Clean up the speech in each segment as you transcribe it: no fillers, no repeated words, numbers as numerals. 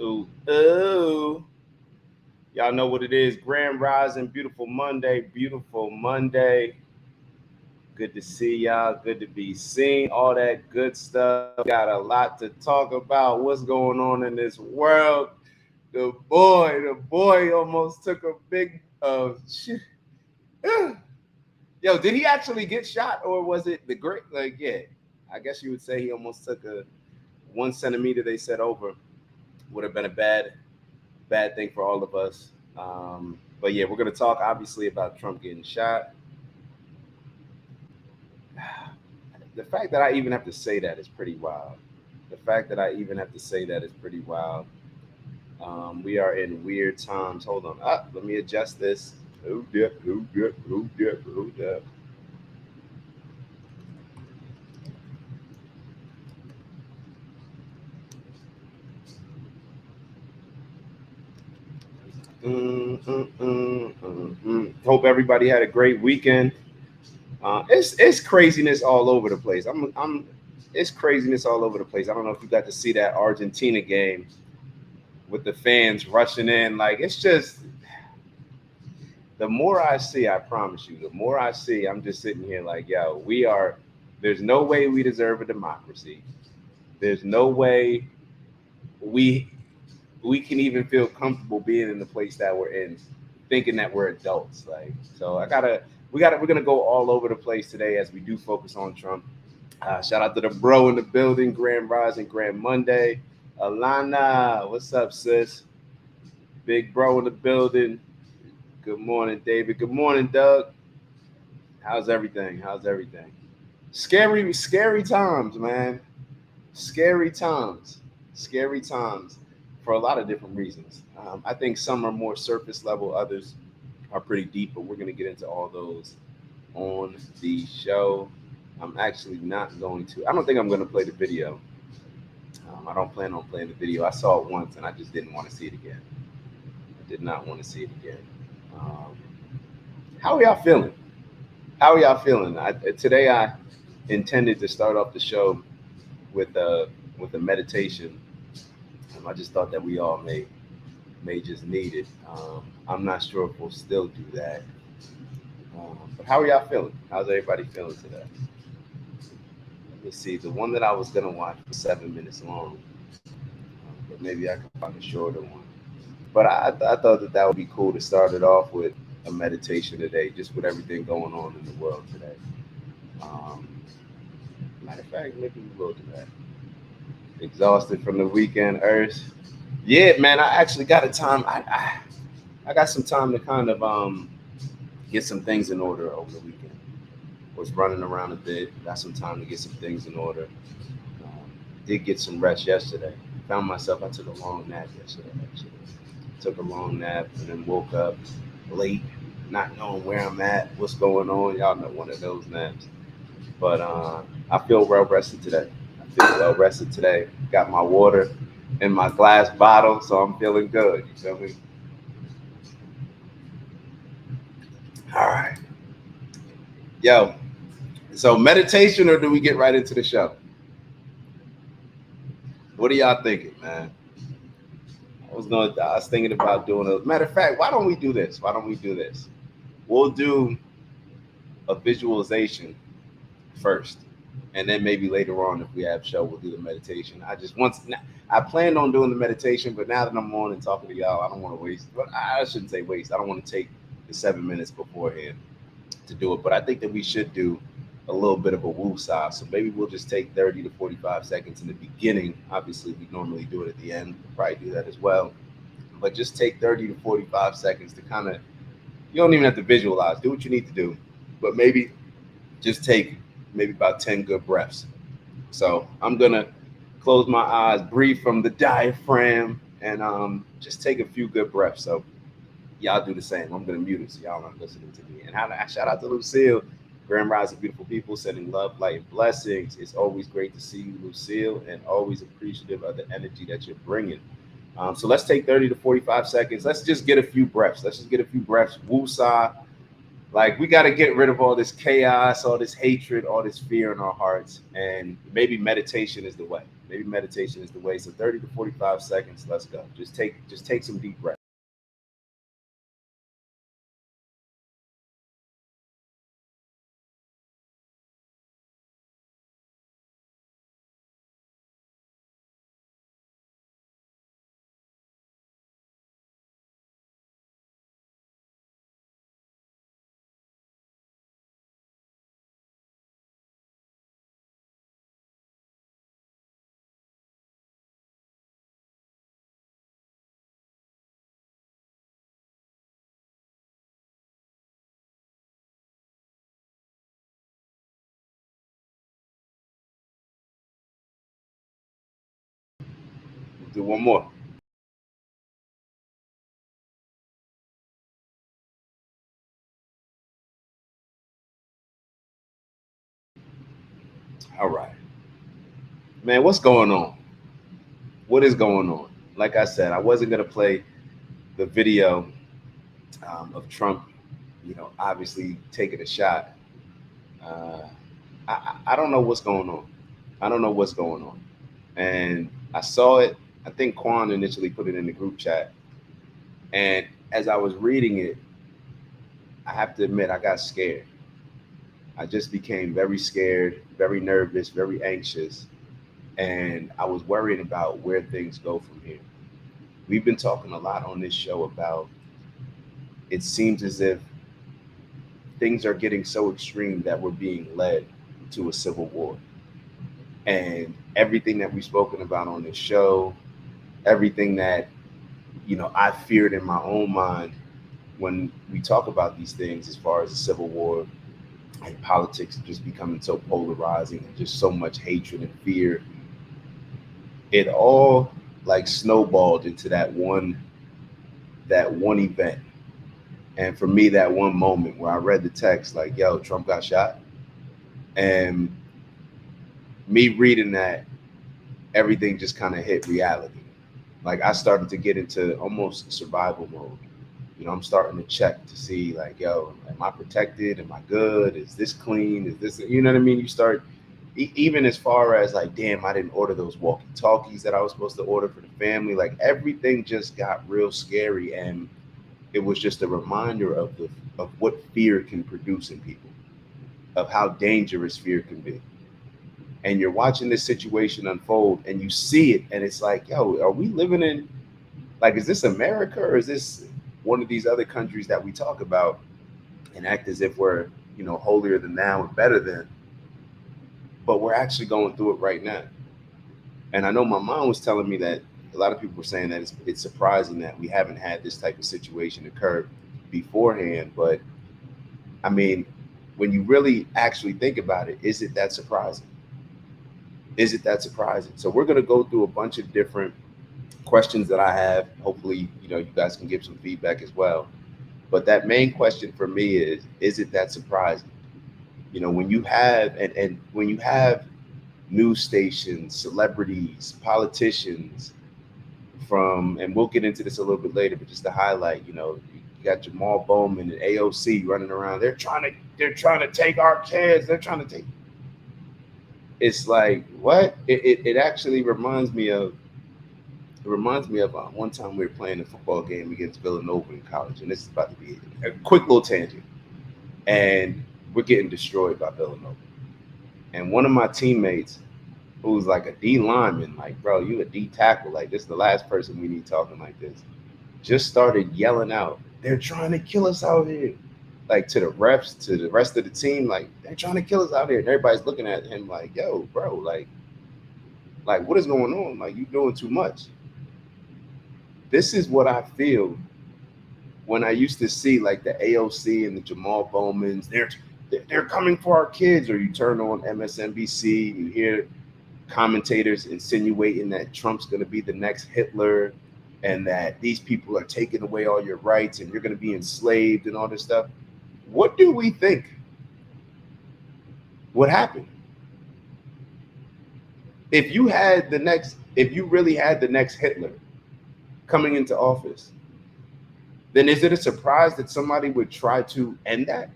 Ooh, ooh. Y'all know what it is. Grand Rising, beautiful Monday, beautiful Monday. Good to see y'all. Good to be seen. All that good stuff. Got a lot to talk about. What's going on in this world? The boy almost took a big shit. Yo, did he actually get shot, or was it the great? Like, yeah, I guess you would say he almost took a 1 centimeter. They said over would have been a bad thing for all of us. But yeah, we're gonna talk obviously about Trump getting shot. The fact that I even have to say that is pretty wild. The fact that I even have to say that is pretty wild. We are in weird times. Hold on. Let me adjust this. Hold up, hold up, hold up, hold up. Hope everybody had a great weekend. It's craziness all over the place. It's craziness all over the place. I don't know if you got to see that Argentina game with the fans rushing in. Like it's just the more I see, I promise you, the more I see, I'm just sitting here like, yo, we are. There's no way we deserve a democracy. There's no way we we can even feel comfortable being in the place that we're in, thinking that we're adults. Like, so we're gonna go all over the place today as we do focus on Trump. Shout out to the bro in the building, Grand Rising, Grand Monday. Alana, what's up, sis? Big bro in the building. Good morning, David. Good morning, Doug. How's everything? How's everything? Scary times, man. Scary times. Scary times for a lot of different reasons. I think some are more surface level, others are pretty deep, but we're going to get into all those on the show. I'm actually not going to, I don't think I'm going to play the video. I don't plan on playing the video. I saw it once and I just didn't want to see it again. I did not want to see it again. Um, how are y'all feeling? How are y'all feeling? Today I intended to start off the show with with a meditation. I just thought that we all may just need it. I'm not sure if we'll still do that. But how are y'all feeling? How's everybody feeling today? Let me see. The one that I was gonna watch was 7 minutes long, but maybe I can find a shorter one. But I thought that that would be cool to start it off with a meditation today, just with everything going on in the world today. Um, Matter of fact, maybe we will do that. Exhausted from the weekend, Earth. Yeah, man. I actually got a time. I got some time to kind of get some things in order over the weekend. Was running around a bit. Got some time to get some things in order. Um, did get some rest yesterday. Found myself. I took a long nap yesterday. Actually, took a long nap and then woke up late, not knowing where I'm at, what's going on. Y'all know one of those naps. But I feel well rested today. I feel well rested today. Got my water in my glass bottle, so I'm feeling good. You feel me? All right, yo. So meditation, or do we get right into the show? What are y'all thinking, man? I was thinking about doing a matter of fact. Why don't we do this? Why don't we do this? We'll do a visualization first, and then maybe later on, if we have show, we'll do the meditation. I planned on doing the meditation, but now that I'm on and talking to y'all, I don't want to waste. But I shouldn't say waste. I don't want to take the 7 minutes beforehand to do it. But I think that we should do a little bit of a woo saw. So maybe we'll just take 30 to 45 seconds in the beginning. Obviously, we normally do it at the end. We'll probably do that as well. But just take 30 to 45 seconds to kind of, you don't even have to visualize. Do what you need to do. But maybe just take maybe about 10 good breaths. So I'm going to close my eyes, breathe from the diaphragm, and just take a few good breaths. So y'all do the same. I'm gonna mute it so y'all aren't listening to me. And shout out to Lucille, Grand Rising, beautiful people, sending love, light, and blessings. It's always great to see you, Lucille, and always appreciative of the energy that you're bringing. So let's take 30 to 45 seconds. Let's just get a few breaths. Let's just get a few breaths. Woosah. Like we got to get rid of all this chaos, all this hatred, all this fear in our hearts, and maybe meditation is the way. Maybe meditation is the way. So 30 to 45 seconds. Let's go. Just take some deep breaths. Do one more. All right, man. What's going on? What is going on? Like I said, I wasn't gonna play the video of Trump, obviously taking a shot. Uh, I don't know what's going on. I don't know what's going on. And I saw it. I think Quan initially put it in the group chat. And as I was reading it, I have to admit, I got scared. I just became very scared, very nervous, very anxious. And I was worried about where things go from here. We've been talking a lot on this show about it seems as if things are getting so extreme that we're being led to a civil war. And everything that we've spoken about on this show, everything that, I feared in my own mind when we talk about these things as far as the civil war and politics just becoming so polarizing and just so much hatred and fear, it all like snowballed into that one event. And for me, that one moment where I read the text like, yo, Trump got shot. And me reading that, everything just kind of hit reality. Like I started to get into almost survival mode. I'm starting to check to see like, yo, am I protected? Am I good? Is this clean? Is this, you know what I mean? You start, even as far as like, damn, I didn't order those walkie talkies that I was supposed to order for the family. Like everything just got real scary. And it was just a reminder of what fear can produce in people, of how dangerous fear can be. And you're watching this situation unfold and you see it and it's like, yo, are we living in, like, is this America or is this one of these other countries that we talk about and act as if we're, holier than thou and better than, but we're actually going through it right now. And I know my mom was telling me that a lot of people were saying that it's surprising that we haven't had this type of situation occur beforehand. But I mean, when you really actually think about it, is it that surprising? Is it that surprising? So we're going to go through a bunch of different questions that I have. Hopefully, you guys can give some feedback as well. But that main question for me is it that surprising? When you have and when you have news stations, celebrities, politicians from, and we'll get into this a little bit later, but just to highlight, you got Jamal Bowman and AOC running around. They're trying to take our kids. They're trying to take. It's like what? It actually reminds me of one time we were playing a football game against Villanova in college, and this is about to be a quick little tangent. And we're getting destroyed by Villanova. And one of my teammates, who's like a D lineman, like, bro, you a D tackle, like this is the last person we need talking like this, just started yelling out, they're trying to kill us out here. Like to the refs, to the rest of the team, like they're trying to kill us out here. And everybody's looking at him like, yo, bro, like what is going on? Like you doing too much. This is what I feel when I used to see like the AOC and the Jamal Bowmans. They're coming for our kids. Or you turn on MSNBC, you hear commentators insinuating that Trump's going to be the next Hitler and that these people are taking away all your rights and you're going to be enslaved and all this stuff. What do we think? What happened? If you really had the next Hitler coming into office, then is it a surprise that somebody would try to end that?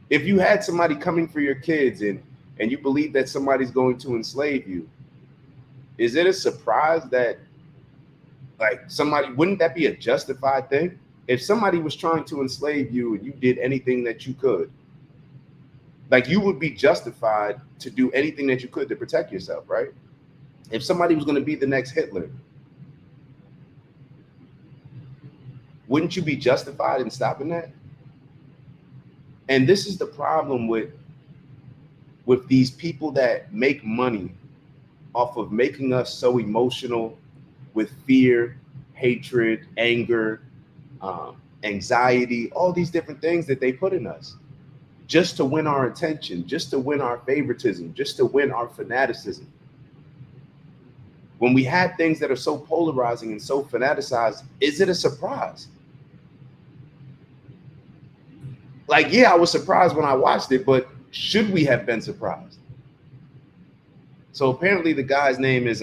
If you had somebody coming for your kids and and you believe that somebody's going to enslave you, is it a surprise that, like, somebody, wouldn't that be a justified thing? If somebody was trying to enslave you and you did anything that you could, like, you would be justified to do anything that you could to protect yourself, right? If somebody was going to be the next Hitler, wouldn't you be justified in stopping that? And this is the problem with these people that make money off of making us so emotional with fear, hatred, anger, anxiety, all these different things that they put in us just to win our attention, just to win our favoritism, just to win our fanaticism. When we have things that are so polarizing and so fanaticized, is it a surprise? Like, yeah, I was surprised when I watched it, but should we have been surprised? So apparently the guy's name is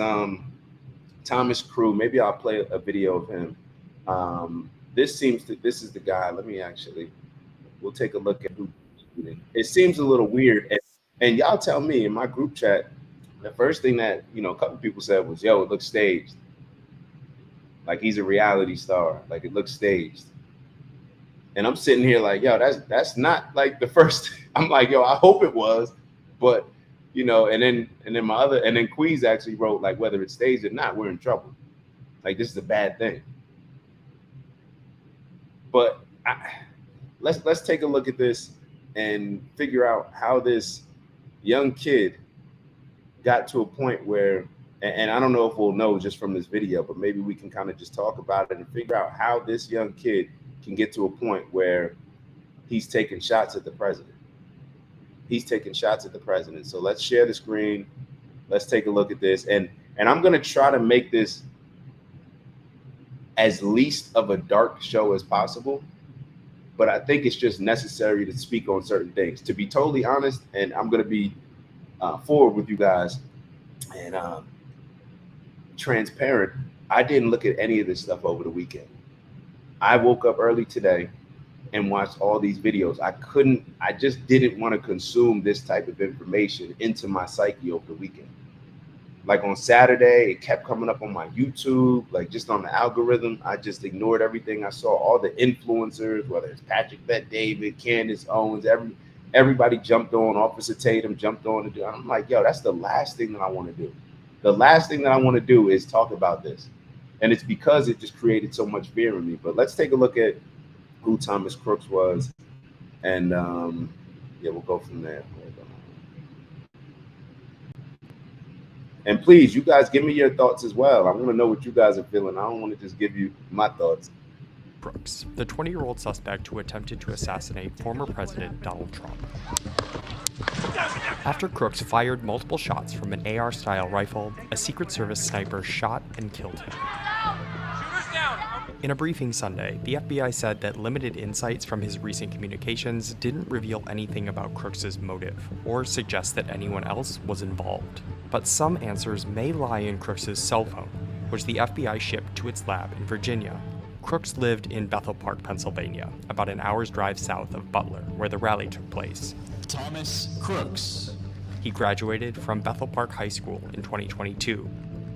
Thomas Crew. Maybe I'll play a video of him. This is the guy. We'll take a look at who. It seems a little weird. And y'all tell me in my group chat, the first thing that, a couple people said was, yo, it looks staged. Like he's a reality star. Like it looks staged. And I'm sitting here like, yo, that's not like the first. I'm like, yo, I hope it was. But, and then Queez actually wrote, like, whether it's staged or not, we're in trouble. Like, this is a bad thing. But let's take a look at this and figure out how this young kid got to a point where, and I don't know if we'll know just from this video, but maybe we can kind of just talk about it and figure out how this young kid can get to a point where he's taking shots at the president. He's taking shots at the president. So let's share the screen. Let's take a look at this. And I'm going to try to make this as least of a dark show as possible. But I think it's just necessary to speak on certain things. To be totally honest, and I'm going to be forward with you guys and transparent, I didn't look at any of this stuff over the weekend. I woke up early today and watched all these videos. I just didn't want to consume this type of information into my psyche over the weekend. Like on Saturday, it kept coming up on my YouTube, like just on the algorithm. I just ignored everything I saw. All the influencers, whether it's Patrick Bet-David, Candace Owens, everybody jumped on. Officer Tatum jumped on. I'm like, yo, that's the last thing that I want to do. The last thing that I want to do is talk about this. And it's because it just created so much fear in me. But let's take a look at who Thomas Crooks was. And we'll go from there. And please, you guys, give me your thoughts as well. I want to know what you guys are feeling. I don't want to just give you my thoughts. Crooks, the 20-year-old suspect who attempted to assassinate former President Donald Trump. After Crooks fired multiple shots from an AR-style rifle, a Secret Service sniper shot and killed him. In a briefing Sunday, the FBI said that limited insights from his recent communications didn't reveal anything about Crooks's motive or suggest that anyone else was involved. But some answers may lie in Crooks's cell phone, which the FBI shipped to its lab in Virginia. Crooks lived in Bethel Park, Pennsylvania, about an hour's drive south of Butler, where the rally took place. Thomas Crooks. He graduated from Bethel Park High School in 2022.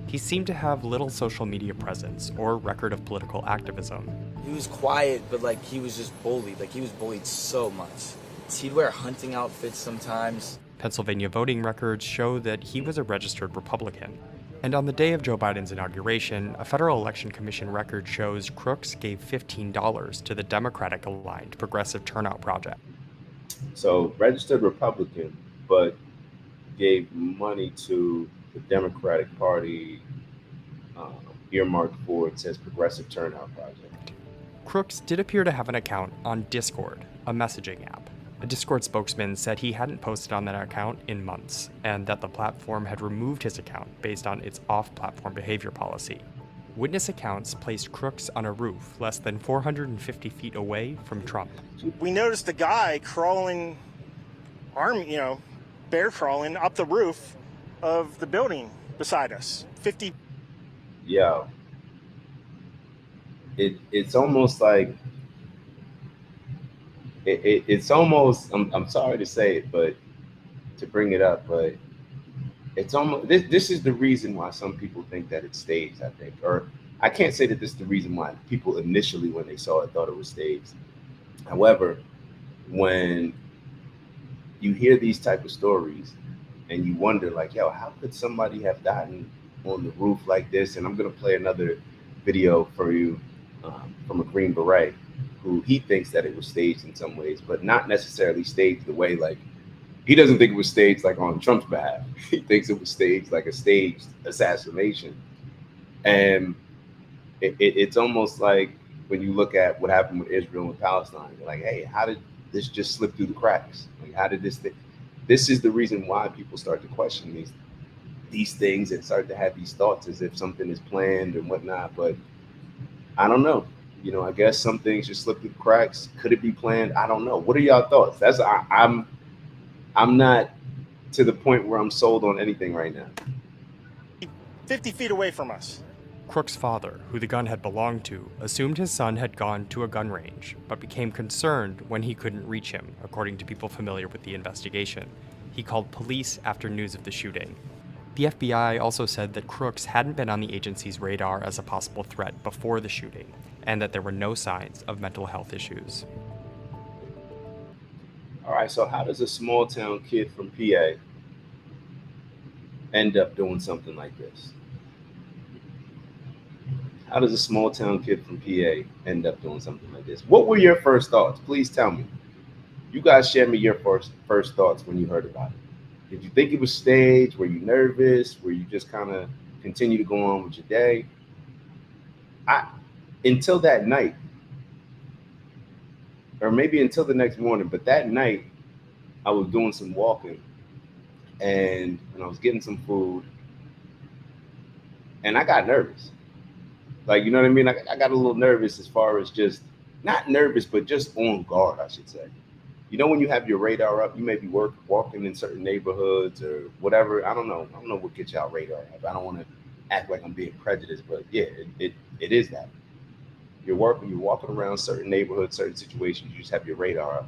He seemed to have little social media presence or record of political activism. He was quiet, but he was just bullied. He was bullied so much. He'd wear hunting outfits sometimes. Pennsylvania voting records show that he was a registered Republican. And on the day of Joe Biden's inauguration, a Federal Election Commission record shows Crooks gave $15 to the Democratic-aligned Progressive Turnout Project. So, registered Republican, but gave money to the Democratic Party, earmarked for, it says, Progressive Turnout Project. Crooks did appear to have an account on Discord, a messaging app. A Discord spokesman said he hadn't posted on that account in months, and that the platform had removed his account based on its off-platform behavior policy. Witness accounts placed Crooks on a roof less than 450 feet away from Trump. We noticed a guy crawling, bear crawling up the roof of the building beside us. 50. Yeah. It's almost like it's almost, I'm sorry to say it, but to bring it up, but it's almost this is the reason why some people think that it's staged, I think. Or I can't say that this is the reason why people initially, when they saw it, thought it was staged. However, when you hear these type of stories and you wonder, like, yo, how could somebody have gotten on the roof like this? And I'm gonna play another video for you from a Green Beret who he thinks that it was staged in some ways, but not necessarily staged the way, like, he doesn't think it was staged like on Trump's behalf. He thinks it was staged like a staged assassination. And it's almost like when you look at what happened with Israel and Palestine, you're like, hey, how did this just slip through the cracks? Like, how did this thing? This is the reason why people start to question these things and start to have these thoughts as if something is planned and whatnot. But I don't know. You know, I guess some things just slip through the cracks. Could it be planned? I don't know. What are y'all thoughts? I'm not to the point where I'm sold on anything right now. 50 feet away from us. Crook's father, who the gun had belonged to, assumed his son had gone to a gun range, but became concerned when he couldn't reach him, according to people familiar with the investigation. He called police after news of the shooting. The FBI also said that Crooks hadn't been on the agency's radar as a possible threat before the shooting, and that there were no signs of mental health issues. All right, so how does a small town kid from PA end up doing something like this? How does a small town kid from PA end up doing something like this? What were your first thoughts? Please tell me. You guys share me your first thoughts when you heard about it. Did you think it was staged? Were you nervous? Were you just kind of continue to go on with your day? Until that night, or maybe until the next morning, but that night I was doing some walking and I was getting some food and I got nervous. Like, you know what I mean? I got a little nervous as far as just, not nervous, but just on guard, I should say. You know, when you have your radar up, you may be walking in certain neighborhoods or whatever. I don't know what gets y'all radar up. I don't want to act like I'm being prejudiced, but yeah, it is that. You're walking around certain neighborhoods, certain situations, you just have your radar up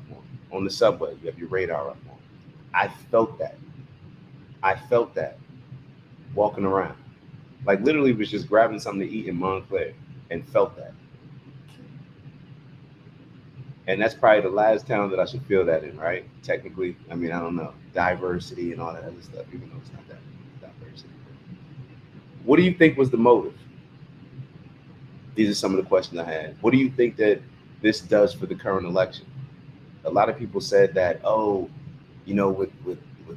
on the subway, you have your radar up on. I felt that walking around. Like, literally was just grabbing something to eat in Montclair and felt that. And that's probably the last town that I should feel that in, right? Technically. I mean, I don't know. Diversity and all that other stuff, even though it's not that diversity. What do you think was the motive? These are some of the questions I had. What do you think that this does for the current election? A lot of people said that, oh, you know, with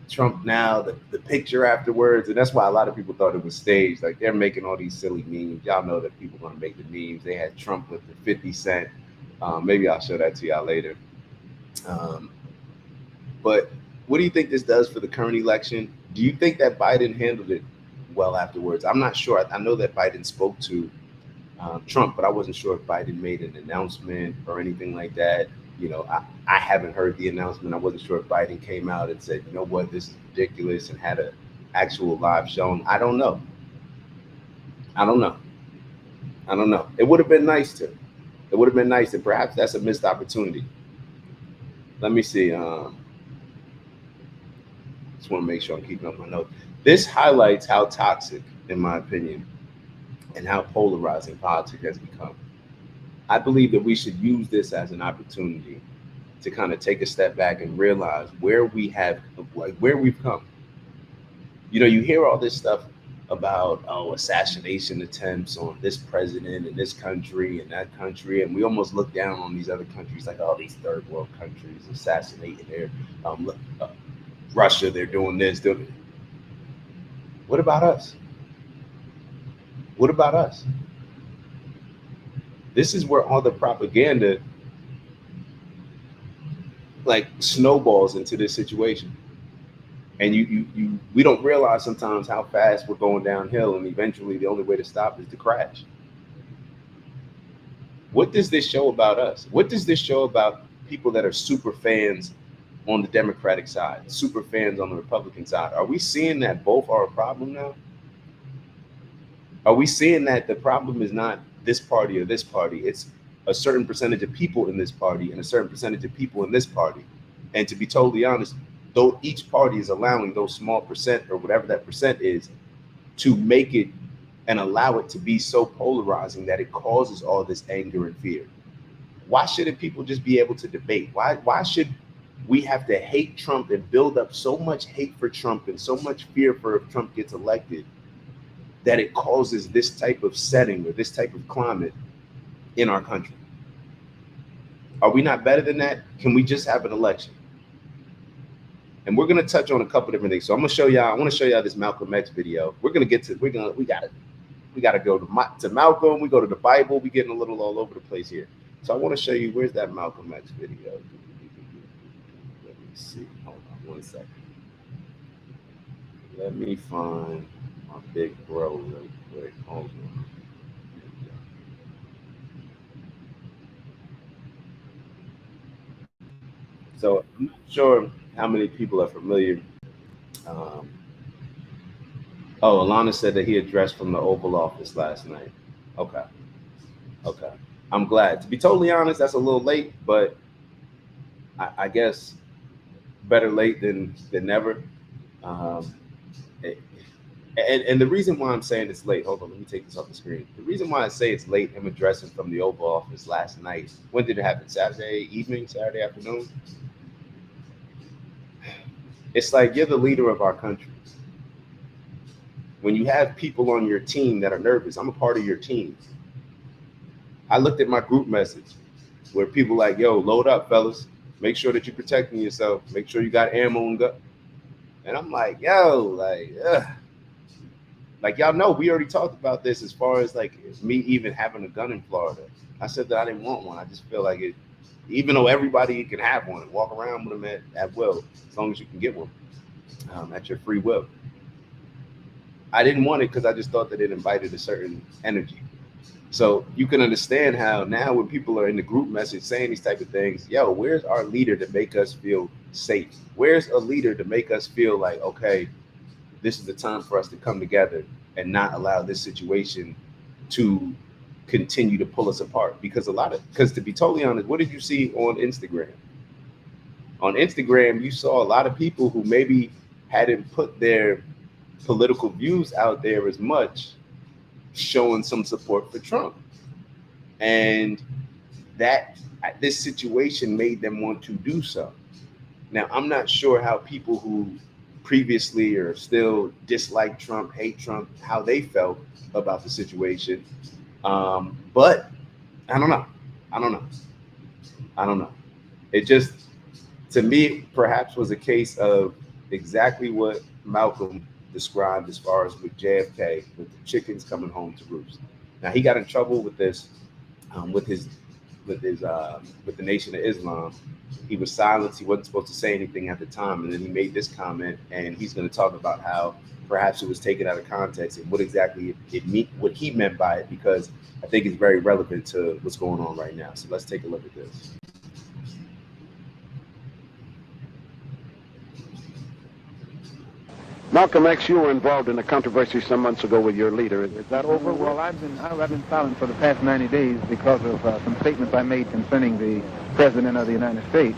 Trump now, the picture afterwards, and that's why a lot of people thought it was staged. Like, they're making all these silly memes. Y'all know that people are going to make the memes. They had Trump with the 50 Cent. Maybe I'll show that to y'all later. But what do you think this does for the current election? Do you think that Biden handled it well afterwards? I'm not sure. I know that Biden spoke to Trump, but I wasn't sure if Biden made an announcement or anything like that. You know, I haven't heard the announcement. I wasn't sure if Biden came out and said, you know what, this is ridiculous, and had an actual live showing. I don't know. It would have been nice to. It would have been nice, and perhaps that's a missed opportunity. Let me see. Just want to make sure I'm keeping up my notes. This highlights how toxic, in my opinion, and how polarizing politics has become. I believe that we should use this as an opportunity to kind of take a step back and realize where we've come. You know, you hear all this stuff about, assassination attempts on this president in this country and that country, and we almost look down on these other countries like, oh, these third world countries assassinating their Russia, they're doing this. What about us? What about us? This is where all the propaganda like snowballs into this situation. And we don't realize sometimes how fast we're going downhill, and eventually the only way to stop is to crash. What does this show about us? What does this show about people that are super fans on the Democratic side, super fans on the Republican side? Are we seeing that both are a problem now? Are we seeing that the problem is not this party or this party? It's a certain percentage of people in this party and a certain percentage of people in this party. And to be totally honest, though each party is allowing those small percent or whatever that percent is to make it and allow it to be so polarizing that it causes all this anger and fear. Why shouldn't people just be able to debate? Why should we have to hate Trump and build up so much hate for Trump and so much fear for if Trump gets elected that it causes this type of setting or this type of climate in our country? Are we not better than that? Can we just have an election? And we're gonna touch on a couple different things. So I'm gonna show y'all. I want to show y'all this Malcolm X video. We gotta go to Malcolm. We go to the Bible. We getting a little all over the place here. So I want to show you, where's that Malcolm X video? Let me see. Hold on 1 second. Let me find my big bro real quick. Hold on. So I'm not sure how many people are familiar. Alana said that he addressed from the Oval Office last night. Okay. I'm glad. To be totally honest, that's a little late, but I guess better late than never. And the reason why I'm saying it's late, hold on, let me take this off the screen. The reason why I say it's late, him addressing from the Oval Office last night. When did it happen? Saturday evening, Saturday afternoon? It's like you're the leader of our country. When you have people on your team that are nervous, I'm a part of your team. I looked at my group message where people like, yo, load up, fellas. Make sure that you're protecting yourself. Make sure you got ammo and gun. And I'm like, yo, like y'all know, we already talked about this as far as like me even having a gun in Florida. I said that I didn't want one. I just feel like it, even though everybody can have one, walk around with them at will, as long as you can get one at your free will. I didn't want it because I just thought that it invited a certain energy. So you can understand how now when people are in the group message saying these type of things, yo, where's our leader to make us feel safe? Where's a leader to make us feel like, okay, this is the time for us to come together and not allow this situation to continue to pull us apart? Because to be totally honest, what did you see on Instagram? On Instagram, you saw a lot of people who maybe hadn't put their political views out there as much, showing some support for Trump. And that this situation made them want to do so. Now, I'm not sure how people who previously or still dislike Trump, hate Trump, how they felt about the situation. But I don't know. It just, to me, perhaps was a case of exactly what Malcolm described as far as with JFK, with the chickens coming home to roost. Now he got in trouble with this, with the Nation of Islam. He was silenced. He wasn't supposed to say anything at the time, and then he made this comment, and he's going to talk about how perhaps it was taken out of context and what exactly what he meant by it, because I think it's very relevant to what's going on right now. So let's take a look at this. Malcolm X, you were involved in a controversy some months ago with your leader. Is that over? Well, I've been silent for the past 90 days because of some statements I made concerning the President of the United States,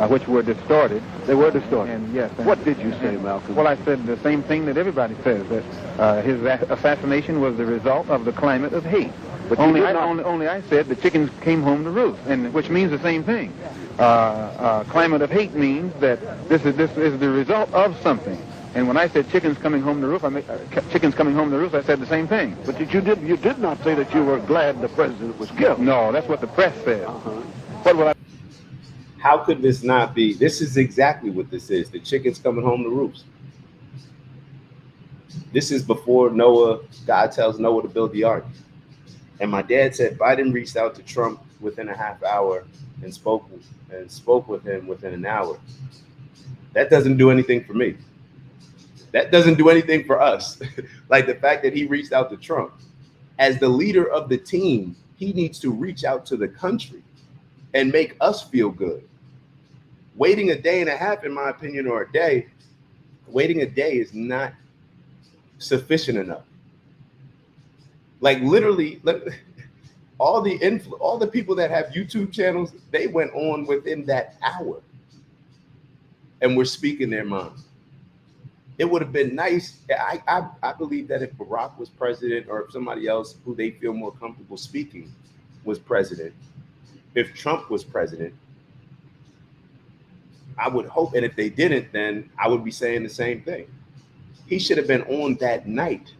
which were distorted. They were distorted? And yes. And, what did you say, Malcolm? Well, I said the same thing that everybody says, that his assassination was the result of the climate of hate. But only I said the chickens came home to roost, and which means the same thing. Climate of hate means that this is the result of something. And when I said chickens coming home to roost, I said the same thing. But you did not say that you were glad the president was killed. No, that's what the press said. What will I? How could this not be? This is exactly what this is. The chickens coming home to roost. This is before Noah, God tells Noah to build the ark. And my dad said Biden reached out to Trump within a half hour and spoke with him within an hour. That doesn't do anything for me. That doesn't do anything for us. Like the fact that he reached out to Trump. As the leader of the team, he needs to reach out to the country and make us feel good. Waiting a day and a half, in my opinion, or a day, waiting a day is not sufficient enough. Like literally, all the people that have YouTube channels, they went on within that hour. and we're speaking their minds. It would have been nice. I believe that if Barack was president, or if somebody else who they feel more comfortable speaking was president, if Trump was president, I would hope, and if they didn't, then I would be saying the same thing. He should have been on that night,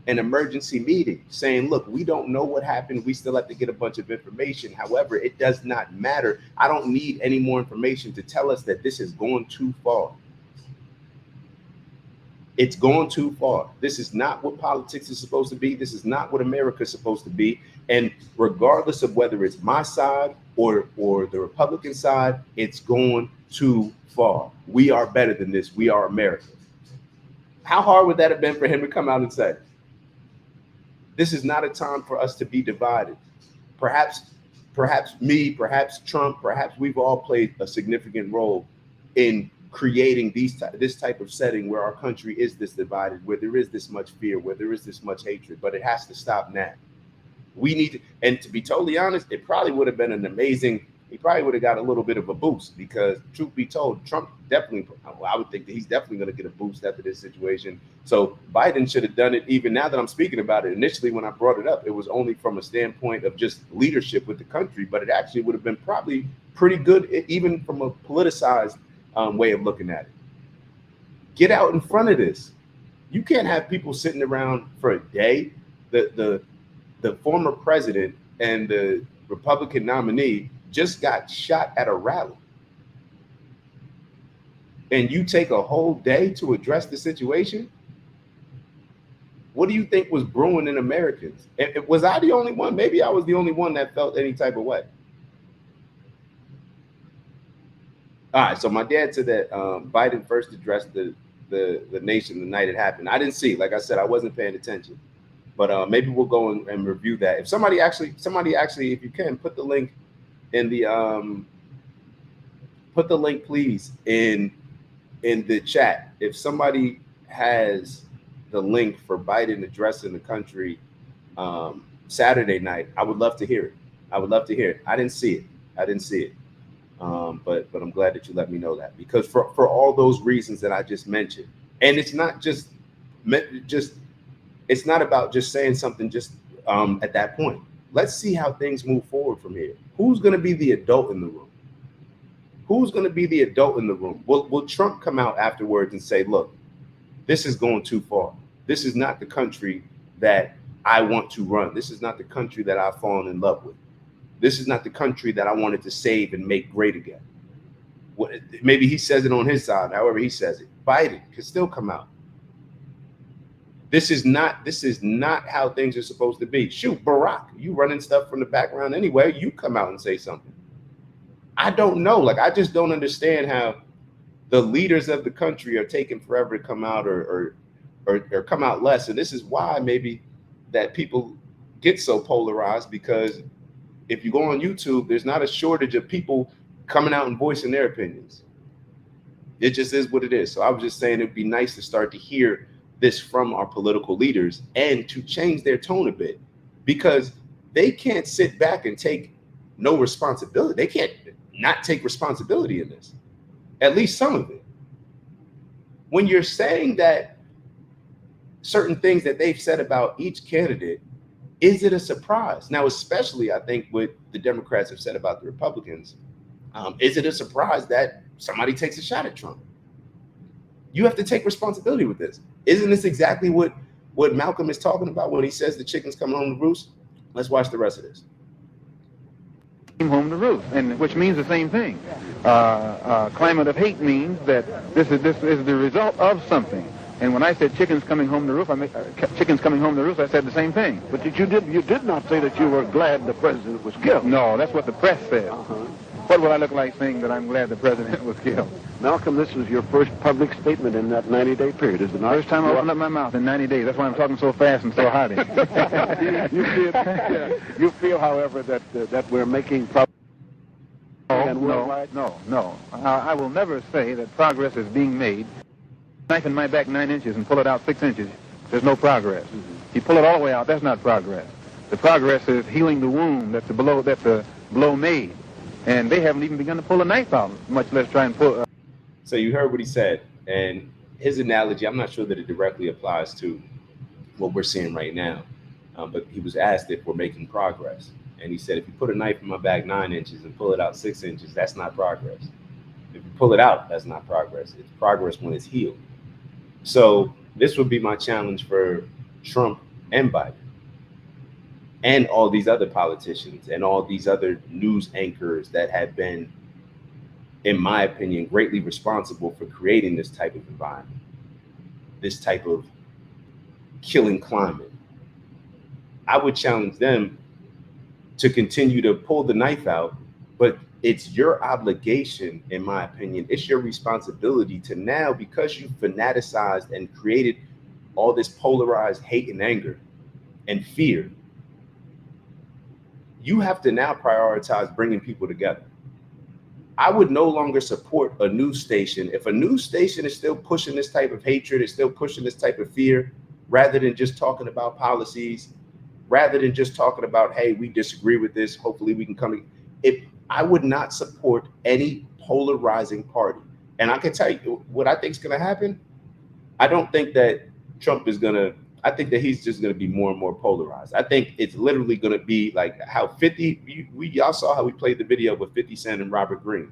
an emergency meeting, saying, look, we don't know what happened. We still have to get a bunch of information. However, it does not matter. I don't need any more information to tell us that this is going too far. It's gone too far. This is not what politics is supposed to be. This is not what America is supposed to be. And regardless of whether it's my side or the Republican side, it's gone too far. We are better than this. We are America. How hard would that have been for him to come out and say, this is not a time for us to be divided? Perhaps me, perhaps Trump, perhaps we've all played a significant role in creating this type of setting where our country is this divided, where there is this much fear, where there is this much hatred, but it has to stop now. We need to, and to be totally honest, it probably would have been an amazing, he probably would have got a little bit of a boost, because truth be told, Trump definitely, I would think that he's definitely going to get a boost after this situation. So Biden should have done it. Even now that I'm speaking about it, initially when I brought it up, it was only from a standpoint of just leadership with the country, but it actually would have been probably pretty good, even from a politicized way of looking at it. Get out in front of this. You can't have people sitting around for a day. The former president and the Republican nominee just got shot at a rally, and you take a whole day to address the situation. What do you think was brewing in Americans? Was I the only one? Maybe I was the only one that felt any type of way. All right, so my dad said that Biden first addressed the nation the night it happened. I didn't see, like I said, I wasn't paying attention, but maybe we'll go and review that. If somebody actually, if you can, put the link in the put the link, please, in the chat. If somebody has the link for Biden addressing the country Saturday night, I would love to hear it. I would love to hear it. I didn't see it. But I'm glad that you let me know that, because for all those reasons that I just mentioned, and it's not just it's not about just saying something just at that point. Let's see how things move forward from here. Who's going to be the adult in the room? Who's going to be the adult in the room? Will Trump come out afterwards and say, look, this is going too far. This is not the country that I want to run. This is not the country that I've fallen in love with. This is not the country that I wanted to save and make great again. Maybe he says it on his side, however he says it. Biden could still come out. This is not how things are supposed to be. Shoot, Barack, you running stuff from the background anyway. You come out and say something. I don't know. Like, I just don't understand how the leaders of the country are taking forever to come out or come out less. And this is why maybe that people get so polarized, because if you go on YouTube, there's not a shortage of people coming out and voicing their opinions. It just is what it is. So I was just saying it'd be nice to start to hear this from our political leaders and to change their tone a bit, because they can't sit back and take no responsibility. They can't not take responsibility in this, at least some of it. When you're saying that certain things that they've said about each candidate, is it a surprise? Now, especially I think what the Democrats have said about the Republicans, is it a surprise that somebody takes a shot at Trump? You have to take responsibility with this. Isn't this exactly what Malcolm is talking about when he says the chicken's coming home to roost? Let's watch the rest of this. Came home to roost, and which means the same thing. Climate of hate means that this is the result of something. And when I said chickens coming home to roost, chickens coming home to roost, I said the same thing. But you did not say that you were glad the president was killed. No, that's what the press said. What would I look like saying that I'm glad the president was killed? Malcolm, this was your first public statement in that 90-day period, is it not? First time I opened up my mouth in 90 days. That's why I'm talking so fast and so hearty. You feel, however, that we're making progress? No. I will never say that progress is being made. Knife in my back 9 inches and pull it out 6 inches. There's no progress. You pull it all the way out, that's not progress. The progress is healing the wound that the blow made. And they haven't even begun to pull a knife out, much less try and pull. So you heard what he said, and his analogy, I'm not sure that it directly applies to what we're seeing right now, but he was asked if we're making progress. And he said, if you put a knife in my back 9 inches and pull it out 6 inches, that's not progress. If you pull it out, that's not progress. It's progress when it's healed. So this would be my challenge for Trump and Biden and all these other politicians and all these other news anchors that have been, in my opinion, greatly responsible for creating this type of environment, this type of killing climate. I would challenge them to continue to pull the knife out, but it's your obligation, in my opinion, it's your responsibility to now, because you fanaticized and created all this polarized hate and anger and fear, you have to now prioritize bringing people together. I would no longer support a news station if a news station is still pushing this type of hatred, is still pushing this type of fear, rather than just talking about policies, rather than just talking about, hey, we disagree with this, hopefully we can come. If I would not support any polarizing party, and I can tell you what I think is going to happen. I don't think that Trump is going to, I think that he's just going to be more and more polarized. I think it's literally going to be like how 50, y'all saw how we played the video with 50 Cent and Robert Greene,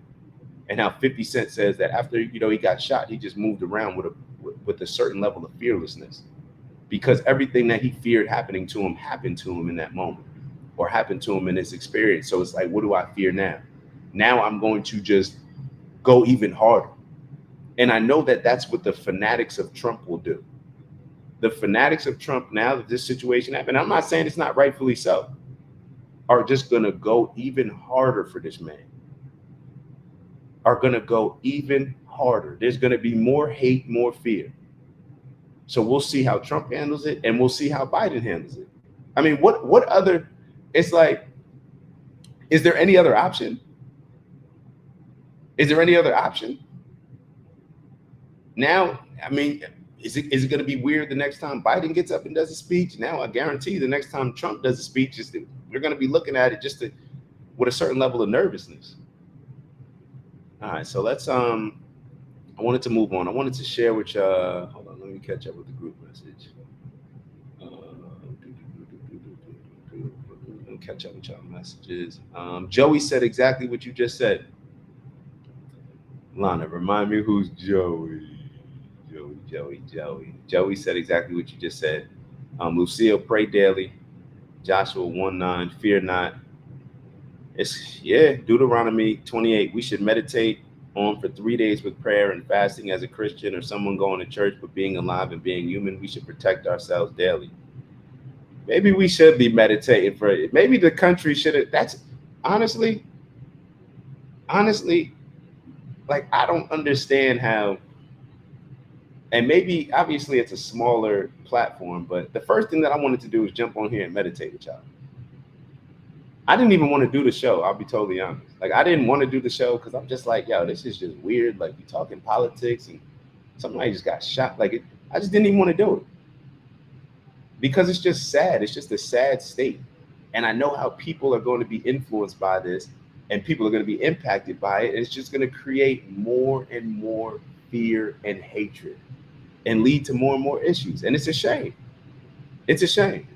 and how 50 Cent says that after, he got shot, he just moved around with a certain level of fearlessness, because everything that he feared happening to him happened to him in that moment, or happened to him in his experience. So it's like, what do I fear now? Now I'm going to just go even harder. And I know that that's what the fanatics of Trump will do. The fanatics of Trump, now that this situation happened, I'm not saying it's not rightfully so, are just going to go even harder for this man. Are going to go even harder. There's going to be more hate, more fear. So we'll see how Trump handles it, and we'll see how Biden handles it. I mean, what other, it's like, is there any other option? Is there any other option? Now, I mean, is it going to be weird the next time Biden gets up and does a speech? Now, I guarantee the next time Trump does a speech, we're going to be looking at it with a certain level of nervousness. All right, so let's, I wanted to move on. I wanted to share with you, hold on, let me catch up with the group message. Let me catch up with y'all messages. Joey said exactly what you just said. Lana, remind me who's Joey. Joey said exactly what you just said. Lucille, pray daily. Joshua 1:9, fear not. Deuteronomy 28. We should meditate on for 3 days with prayer and fasting. As a Christian or someone going to church, but being alive and being human, we should protect ourselves daily. Maybe we should be meditating for it. Maybe the country should have. That's honestly, like, I don't understand how. And maybe, obviously, it's a smaller platform, but the first thing that I wanted to do is jump on here and meditate with y'all. I didn't even want to do the show. I'll be totally honest. Like, I didn't want to do the show because I'm just like, yo, this is just weird. Like, you talking politics and somebody just got shot. Like, I just didn't even want to do it because it's just sad. It's just a sad state. And I know how people are going to be influenced by this, and people are going to be impacted by it. And it's just going to create more and more fear and hatred and lead to more and more issues. And it's a shame. It's a shame.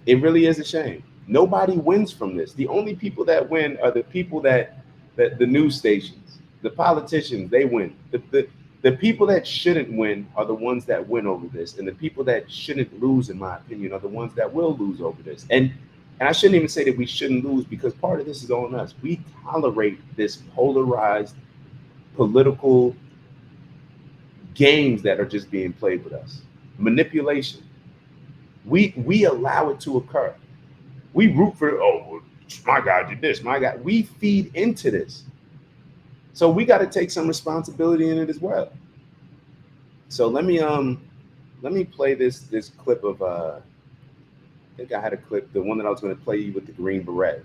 It really is a shame. Nobody wins from this. The only people that win are the people that the news stations, the politicians, they win. The people that shouldn't win are the ones that win over this. And the people that shouldn't lose, in my opinion, are the ones that will lose over this. And I shouldn't even say that we shouldn't lose, because part of this is on us. We tolerate this polarized political games that are just being played with us. Manipulation. We allow it to occur. We root for, oh, my guy did this, my guy. We feed into this. So we got to take some responsibility in it as well. So let me play this clip of I think I had a clip, the one that I was going to play you with the green beret.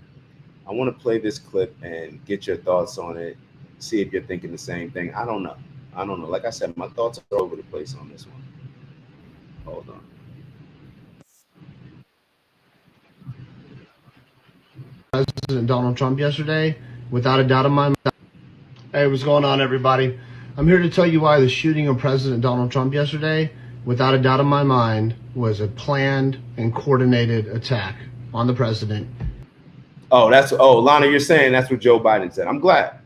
I want to play this clip and get your thoughts on it. See if you're thinking the same thing. I don't know. Like I said, my thoughts are over the place on this one. Hold on. President Donald Trump yesterday, without a doubt in my mind. Hey, what's going on, everybody? I'm here to tell you why the shooting of President Donald Trump yesterday, without a doubt in my mind, was a planned and coordinated attack on the president. Lana, you're saying that's what Joe Biden said. I'm glad.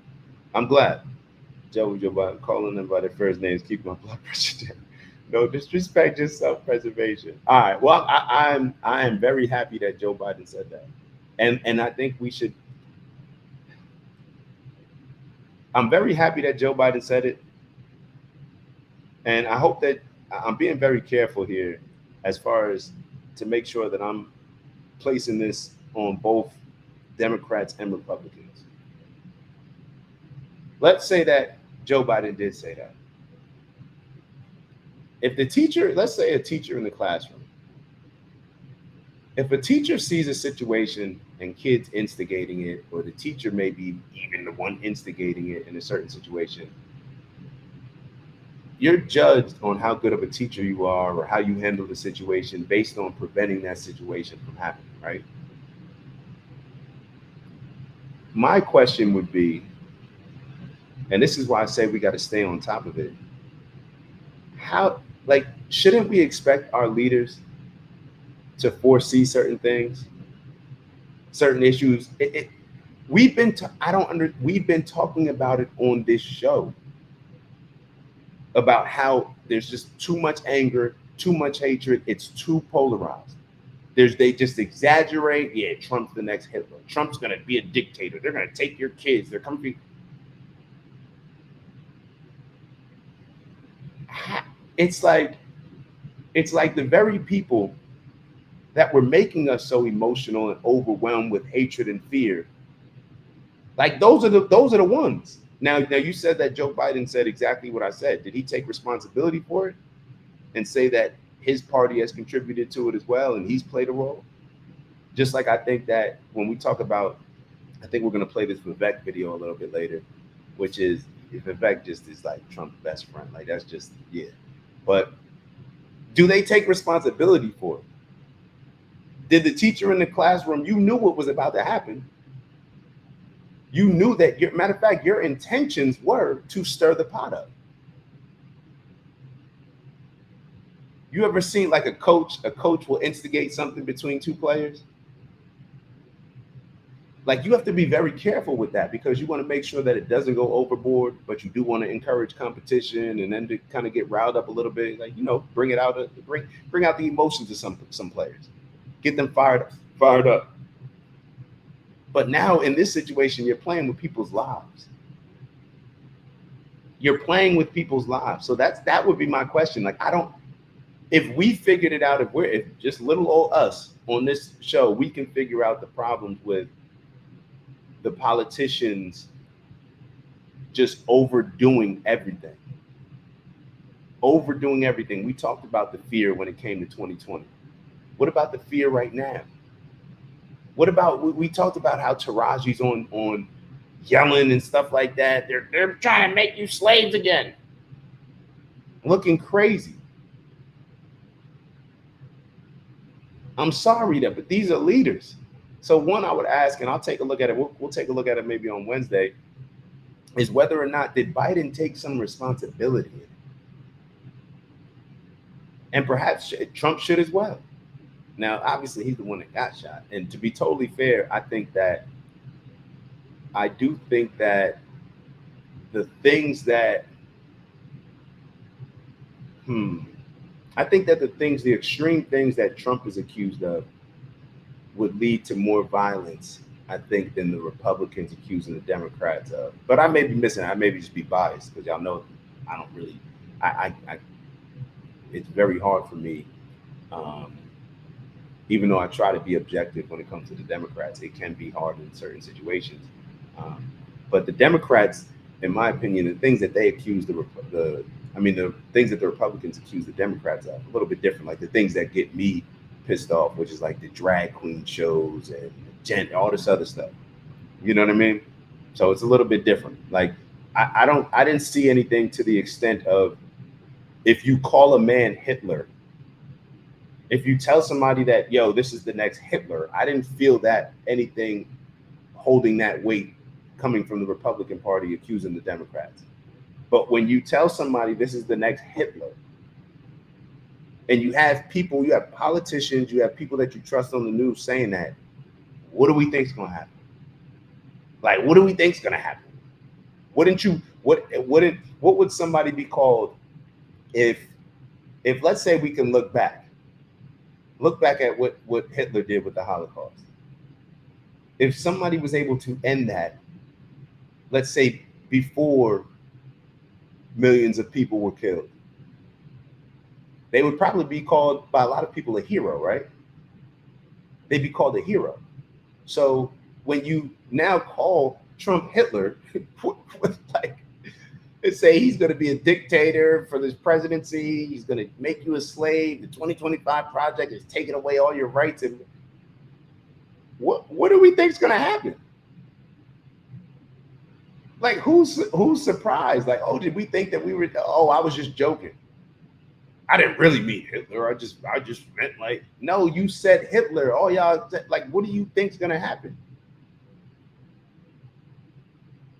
Joe Biden, calling them by their first names, keep my blood pressure down. No disrespect, just self-preservation. All right. Well, I am very happy that Joe Biden said that, and I think we should. I'm very happy that Joe Biden said it, and I hope that I'm being very careful here, as far as to make sure that I'm placing this on both Democrats and Republicans. Let's say that Joe Biden did say that. If the teacher, let's say a teacher in the classroom, if a teacher sees a situation and kids instigating it, or the teacher may be even the one instigating it in a certain situation, you're judged on how good of a teacher you are or how you handle the situation based on preventing that situation from happening, right? My question would be, and this is why I say we got to stay on top of it. Shouldn't we expect our leaders to foresee certain things, certain issues? We've been talking about it on this show about how there's just too much anger, too much hatred. It's too polarized. They just exaggerate. Yeah, Trump's the next Hitler. Trump's gonna be a dictator. They're gonna take your kids. They're coming. It's like the very people that were making us so emotional and overwhelmed with hatred and fear. Like those are the ones. Now you said that Joe Biden said exactly what I said. Did he take responsibility for it and say that his party has contributed to it as well and he's played a role? Just like I think that when we talk about, I think we're going to play this Vivek video a little bit later, which is Vivek just is like Trump's best friend. Like that's just, yeah. But do they take responsibility for it? Did the teacher in the classroom, you knew what was about to happen. You knew that, matter of fact, your intentions were to stir the pot up. You ever seen like a coach will instigate something between two players? Like you have to be very careful with that because you want to make sure that it doesn't go overboard, but you do want to encourage competition and then to kind of get riled up a little bit, like, bring it out, bring out the emotions of some players, get them fired up. But now in this situation, you're playing with people's lives. You're playing with people's lives. So that would be my question. Like, if we figured it out, if just little old us on this show, we can figure out the problems with the politicians just overdoing everything. We talked about the fear when it came to 2020. What about the fear right now? What about, we talked about how Taraji's on yelling and stuff like that. They're trying to make you slaves again. Looking crazy. I'm sorry but these are leaders. So one, I would ask, and I'll take a look at it. We'll take a look at it maybe on Wednesday, is whether or not did Biden take some responsibility in it? And perhaps Trump should as well. Now, obviously, he's the one that got shot. And to be totally fair, I do think that the things that, the extreme things that Trump is accused of would lead to more violence, I think, than the Republicans accusing the Democrats of. But I may be missing. I may just be biased because y'all know I don't really, it's very hard for me, even though I try to be objective when it comes to the Democrats, it can be hard in certain situations. But the Democrats, in my opinion, the things that they accuse the things that the Republicans accuse the Democrats of, a little bit different. Like the things that get me pissed off, which is like the drag queen shows and all this other stuff. You know what I mean? So it's a little bit different. Like I didn't see anything to the extent of, if you call a man Hitler, if you tell somebody that, yo, this is the next Hitler, I didn't feel that anything holding that weight coming from the Republican Party accusing the Democrats. But when you tell somebody this is the next Hitler, and you have people, you have politicians, you have people that you trust on the news saying that, what do we think is going to happen? Like, what do we think is going to happen? What would somebody be called if let's say we can look back at what Hitler did with the Holocaust? If somebody was able to end that, let's say before millions of people were killed, they would probably be called by a lot of people a hero, right? They'd be called a hero. So when you now call Trump Hitler, like, say he's going to be a dictator for this presidency, he's going to make you a slave, the 2025 project is taking away all your rights, and what do we think is going to happen? Like, who's surprised? Like, oh, did we think that I was just joking. I didn't really mean Hitler. I just meant, like, no, you said Hitler. Oh, y'all, like, what do you think is going to happen?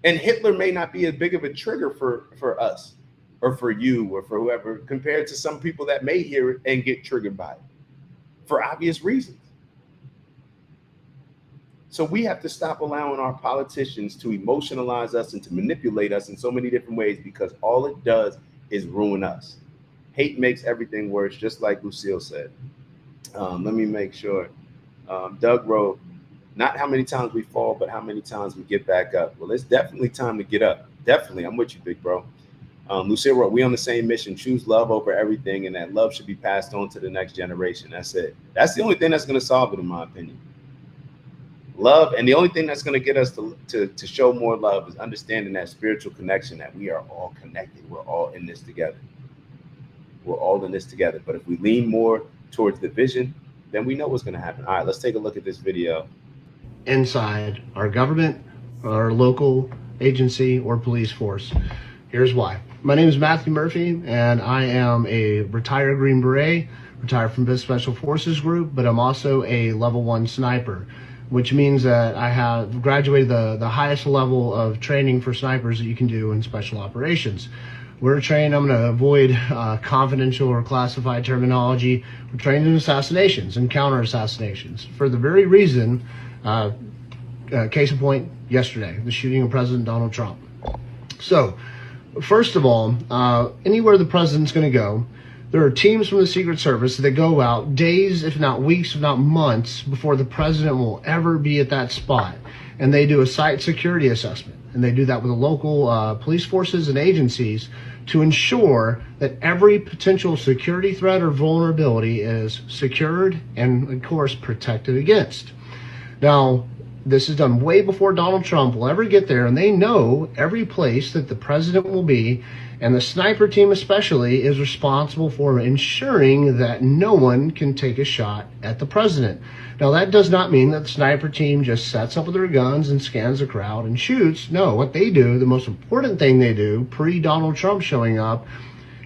And Hitler may not be as big of a trigger for us or for you or for whoever compared to some people that may hear it and get triggered by it for obvious reasons. So we have to stop allowing our politicians to emotionalize us and to manipulate us in so many different ways, because all it does is ruin us. Hate makes everything worse, just like Lucille said. Let me make sure. Doug wrote, not how many times we fall, but how many times we get back up. Well, it's definitely time to get up. Definitely. I'm with you, big bro. Lucille wrote, we on the same mission. Choose love over everything, and that love should be passed on to the next generation. That's it. That's the only thing that's going to solve it, in my opinion. Love, and the only thing that's going to get us to show more love is understanding that spiritual connection, that we are all connected. We're all in this together. We're all in this together. But if we lean more towards the vision, then we know what's going to happen. All right, let's take a look at this video. Inside our government, our local agency, or police force. Here's why. My name is Matthew Murphy, and I am a retired Green Beret, retired from this Special Forces group, but I'm also a level 1 sniper, which means that I have graduated the highest level of training for snipers that you can do in special operations. We're trained, I'm going to avoid confidential or classified terminology. We're trained in assassinations and counter assassinations for the very reason, case in point, yesterday, the shooting of President Donald Trump. So, first of all, anywhere the president's going to go, there are teams from the Secret Service that go out days, if not weeks, if not months, before the president will ever be at that spot. And they do a site security assessment. And they do that with the local police forces and agencies to ensure that every potential security threat or vulnerability is secured and, of course, protected against. Now, this is done way before Donald Trump will ever get there, and they know every place that the president will be, and the sniper team especially is responsible for ensuring that no one can take a shot at the president. Now, that does not mean that the sniper team just sets up with their guns and scans the crowd and shoots. No, what they do, the most important thing they do pre-Donald Trump showing up,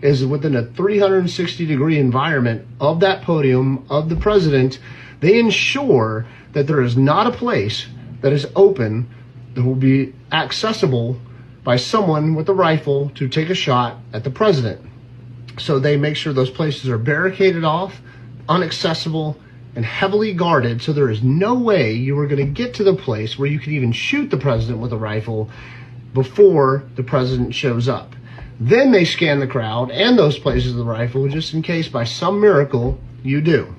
is within a 360-degree environment of that podium of the president, they ensure that there is not a place that is open that will be accessible by someone with a rifle to take a shot at the president. So they make sure those places are barricaded off, inaccessible, and heavily guarded, so there is no way you are going to get to the place where you could even shoot the president with a rifle before the president shows up. Then they scan the crowd and those places of the rifle, just in case by some miracle you do.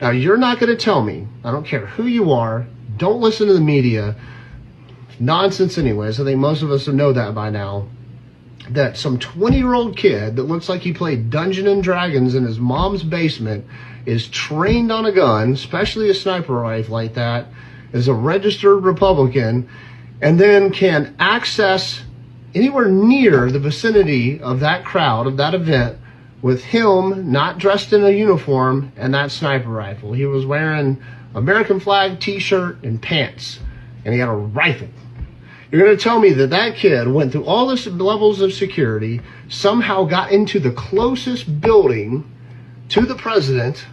Now, you're not going to tell me, I don't care who you are, don't listen to the media, nonsense anyways, I think most of us know that by now, that some 20-year-old kid that looks like he played Dungeons and Dragons in his mom's basement is trained on a gun, especially a sniper rifle like that, is a registered Republican, and then can access anywhere near the vicinity of that crowd, of that event, with him not dressed in a uniform and that sniper rifle. He was wearing American flag t-shirt and pants, and he had a rifle. You're going to tell me that that kid went through all this levels of security, somehow got into the closest building to the president,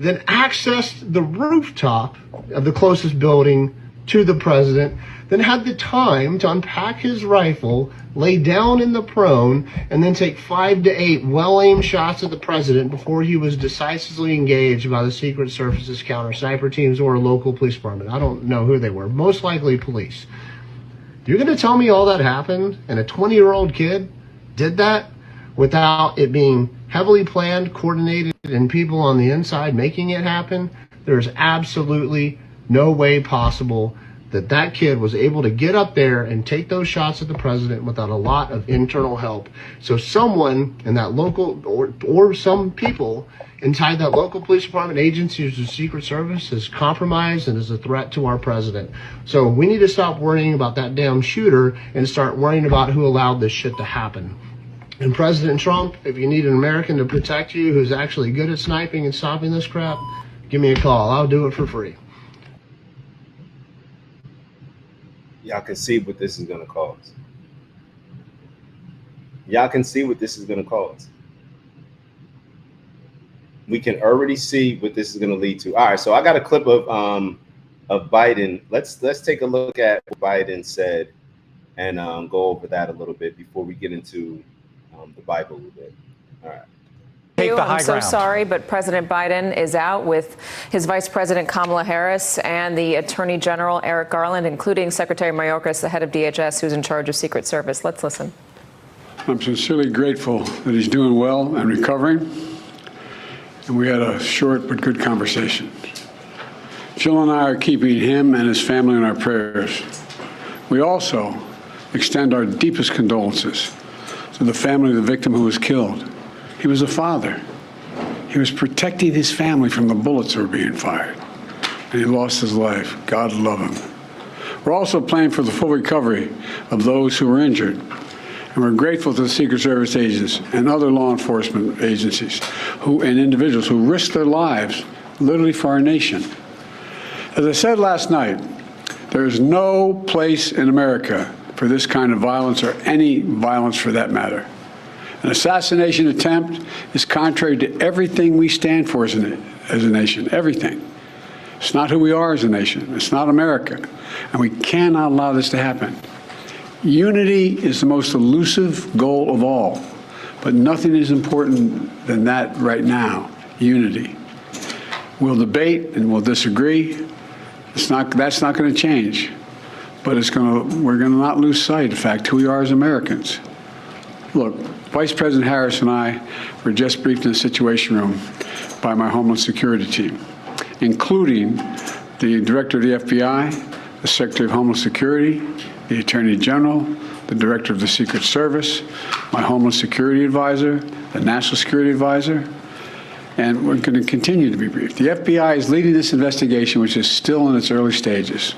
then accessed the rooftop of the closest building to the president, then had the time to unpack his rifle, lay down in the prone, and then take 5 to 8 well-aimed shots at the president before he was decisively engaged by the Secret Service's counter sniper teams or a local police department. I don't know who they were, most likely police. You're going to tell me all that happened and a 20-year-old kid did that without it being heavily planned, coordinated, and people on the inside making it happen? There's absolutely no way possible that that kid was able to get up there and take those shots at the president without a lot of internal help. So someone in that local, or some people inside that local police department, agencies, or Secret Service is compromised and is a threat to our president. So we need to stop worrying about that damn shooter and start worrying about who allowed this shit to happen. And President Trump, if you need an American to protect you who's actually good at sniping and stopping this crap, give me a call. I'll do it for free. Y'all can see what this is going to cause. Y'all can see what this is going to cause. We can already see what this is going to lead to. All right, so I got a clip of Biden. Let's take a look at what Biden said and go over that a little bit before we get into the Bible a little bit. All right. I'm so sorry, but President Biden is out with his Vice President Kamala Harris and the Attorney General Eric Garland, including Secretary Mayorkas, the head of DHS, who's in charge of Secret Service. Let's listen. I'm sincerely grateful that he's doing well and recovering, and we had a short but good conversation. Jill and I are keeping him and his family in our prayers. We also extend our deepest condolences to the family of the victim who was killed. He was a father. He was protecting his family from the bullets that were being fired, and he lost his life. God love him. We're also praying for the full recovery of those who were injured, and we're grateful to the Secret Service agents and other law enforcement agencies and individuals who risked their lives literally for our nation. As I said last night, there is no place in America for this kind of violence, or any violence for that matter. An assassination attempt is contrary to everything we stand for as a nation, everything. It's not who we are as a nation. It's not America. And we cannot allow this to happen. Unity is the most elusive goal of all, but nothing is important than that right now, unity. We'll debate and we'll disagree. That's not going to change, but we're going to not lose sight of the fact who we are as Americans. Look, Vice President Harris and I were just briefed in the Situation Room by my Homeland Security team, including the Director of the FBI, the Secretary of Homeland Security, the Attorney General, the Director of the Secret Service, my Homeland Security Advisor, the National Security Advisor, and we're going to continue to be briefed. The FBI is leading this investigation, which is still in its early stages.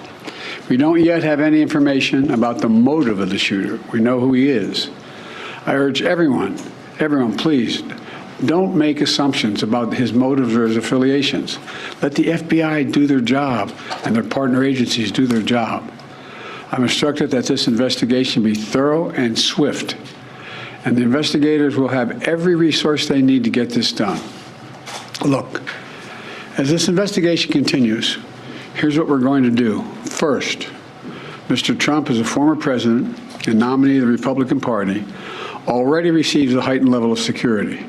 We don't yet have any information about the motive of the shooter. We know who he is. I urge everyone, please, don't make assumptions about his motives or his affiliations. Let the FBI do their job and their partner agencies do their job. I'm instructed that this investigation be thorough and swift, and the investigators will have every resource they need to get this done. Look, as this investigation continues, here's what we're going to do. First, Mr. Trump, as a former president and nominee of the Republican Party, already receives a heightened level of security.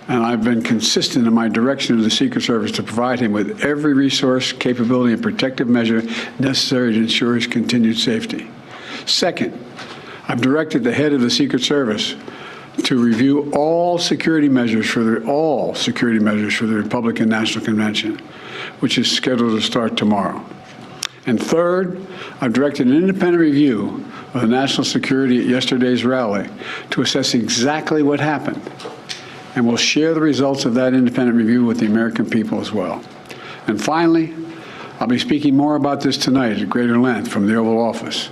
And I've been consistent in my direction to the Secret Service to provide him with every resource, capability, and protective measure necessary to ensure his continued safety. Second, I've directed the head of the Secret Service to review all security measures for the Republican National Convention, which is scheduled to start tomorrow. And third, I've directed an independent review of the national security at yesterday's rally to assess exactly what happened. And we'll share the results of that independent review with the American people as well. And finally, I'll be speaking more about this tonight at greater length from the Oval Office.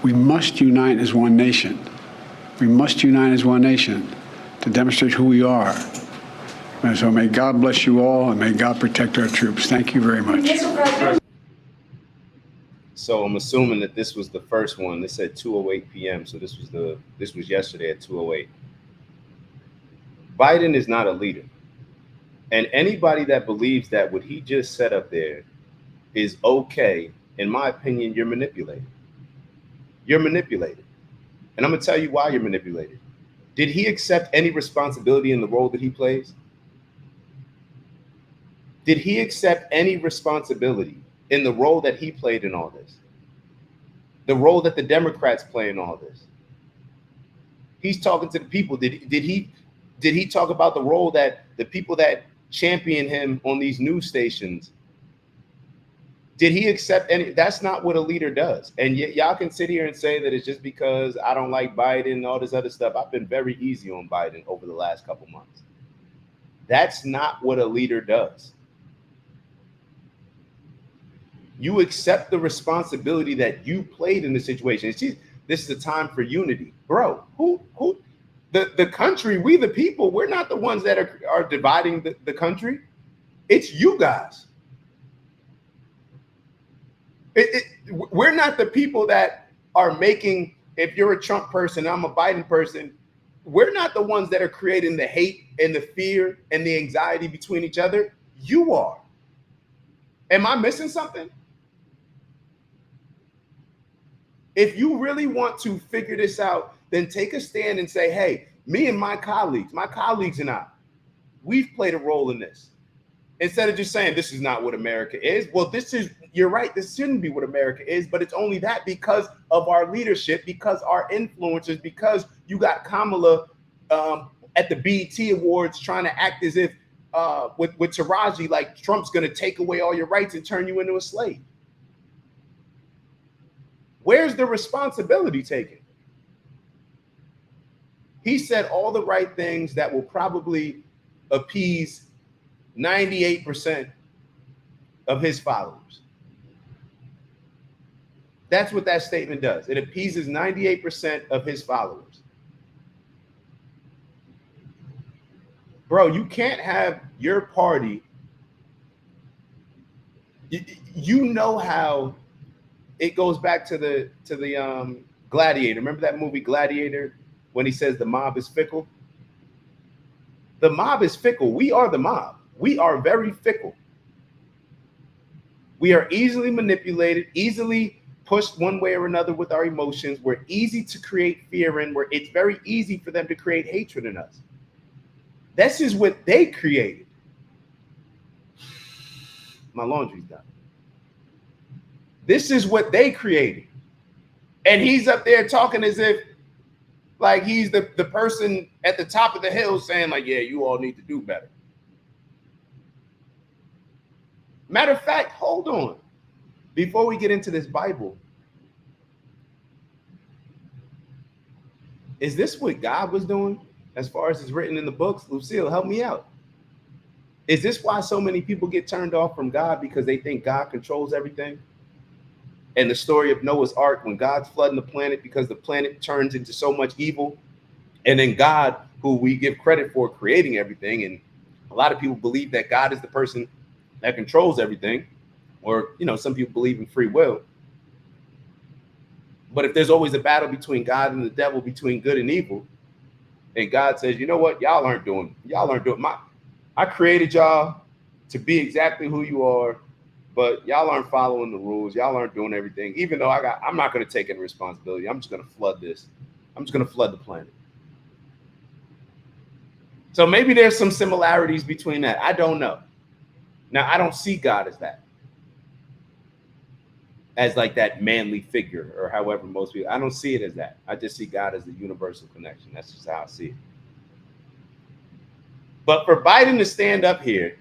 We must unite as one nation. We must unite as one nation to demonstrate who we are. And so may God bless you all, and may God protect our troops. Thank you very much. So I'm assuming that this was the first one. They said 2:08 p.m. So this was yesterday at 2:08. Biden is not a leader. And anybody that believes that what he just set up there is okay, in my opinion, you're manipulating. You're manipulated. And I'm going to tell you why you're manipulated. Did he accept any responsibility in the role that he plays? Did he accept any responsibility in the role that he played in all this? The role that the Democrats play in all this? He's talking to the people. Did he talk about the role that the people that champion him on these news stations? Did he accept any? That's not what a leader does. And yet y'all can sit here and say that it's just because I don't like Biden and all this other stuff. I've been very easy on Biden over the last couple months. That's not what a leader does. You accept the responsibility that you played in the situation. See, this is a time for unity. Bro, the country, we the people, we're not the ones that are dividing the country. It's you guys. We're not the people that are making, if you're a Trump person, I'm a Biden person, we're not the ones that are creating the hate and the fear and the anxiety between each other. You are. Am I missing something? If you really want to figure this out, then take a stand and say, hey, me and my colleagues and I, we've played a role in this. Instead of just saying this is not what America is. Well, you're right, this shouldn't be what America is, but it's only that because of our leadership, because our influencers, because you got Kamala at the BET Awards trying to act as if with Taraji, like Trump's going to take away all your rights and turn you into a slave. Where's the responsibility taken? He said all the right things that will probably appease 98% of his followers. That's what that statement does. It appeases 98% of his followers. Bro, you can't have your party. You know how it goes back to the Gladiator. Remember that movie Gladiator when he says the mob is fickle? The mob is fickle. We are the mob. We are very fickle. We are easily manipulated, easily pushed one way or another with our emotions. We're easy to create fear in. It's very easy for them to create hatred in us. This is what they created. My laundry's done. This is what they created. And he's up there talking as if like he's the person at the top of the hill saying like, yeah, you all need to do better. Matter of fact, hold on. Before we get into this Bible, is this what God was doing as far as it's written in the books? Lucille, help me out. Is this why so many people get turned off from God? Because they think God controls everything? And the story of Noah's Ark, when God's flooding the planet because the planet turns into so much evil. And then God, who we give credit for creating everything. And a lot of people believe that God is the person that controls everything. Or, some people believe in free will. But if there's always a battle between God and the devil, between good and evil, and God says, you know what, y'all aren't doing I created y'all to be exactly who you are, but y'all aren't following the rules. Y'all aren't doing everything. Even though I'm not going to take any responsibility. I'm just going to flood this. I'm just going to flood the planet. So maybe there's some similarities between that. I don't know. Now, I don't see God as that. As like that manly figure or however most people, I don't see it as that. I just see God as the universal connection. That's just how I see it. But for Biden to stand up here,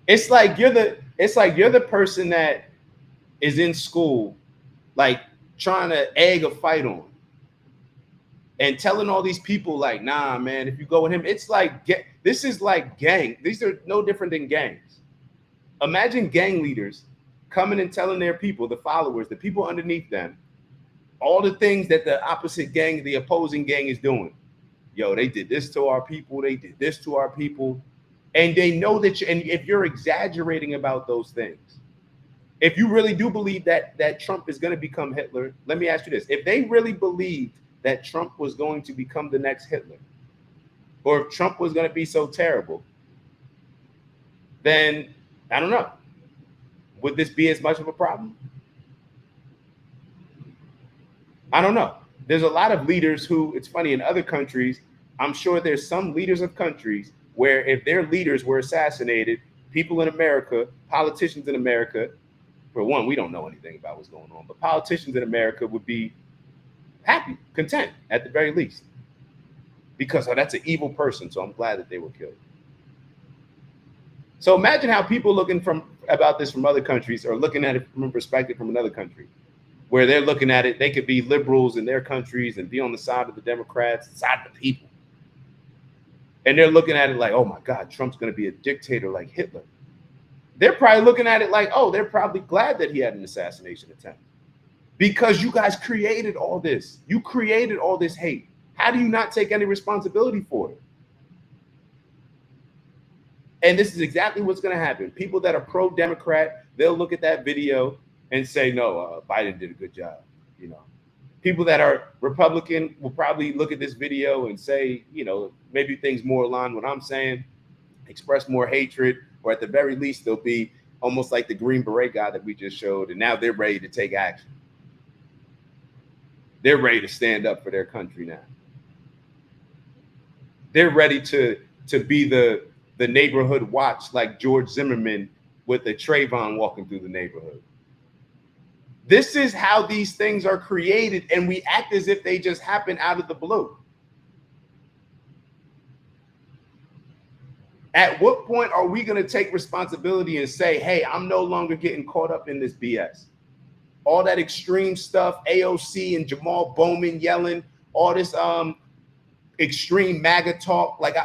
it's like you're the person that is in school, like trying to egg a fight on and telling all these people like, nah, man, if you go with him, it's like, this is like gang. These are no different than gangs. Imagine gang leaders coming and telling their people, the followers, the people underneath them, all the things that the opposite gang, the opposing gang is doing. Yo, they did this to our people. They did this to our people. And they know that and if you're exaggerating about those things, if you really do believe that Trump is going to become Hitler, let me ask you this. If they really believed that Trump was going to become the next Hitler, or if Trump was going to be so terrible, then I don't know. Would this be as much of a problem? I don't know. There's a lot of leaders who, it's funny, in other countries, I'm sure there's some leaders of countries where if their leaders were assassinated, people in America, politicians in America, for one, we don't know anything about what's going on, but politicians in America would be happy, content at the very least. Because that's an evil person, so I'm glad that they were killed. So imagine how people looking about this from other countries are looking at it from a perspective from another country, where they're looking at it, they could be liberals in their countries and be on the side of the Democrats, side of the people. And they're looking at it like, oh my God, Trump's going to be a dictator like Hitler. They're probably looking at it like, oh, they're probably glad that he had an assassination attempt. Because you guys created all this. You created all this hate. How do you not take any responsibility for it? And this is exactly what's going to happen. People that are pro-Democrat, they'll look at that video and say, no, Biden did a good job. You know, people that are Republican will probably look at this video and say, you know, maybe things more align with what I'm saying, express more hatred, or at the very least, they'll be almost like the Green Beret guy that we just showed. And now they're ready to take action. They're ready to stand up for their country now. They're ready to be the neighborhood watch like George Zimmerman with a Trayvon walking through the neighborhood. This is how these things are created, and we act as if they just happen out of the blue. At what point are we going to take responsibility and say, hey, I'm no longer getting caught up in this BS? All that extreme stuff, AOC and Jamal Bowman yelling, all this extreme MAGA talk, like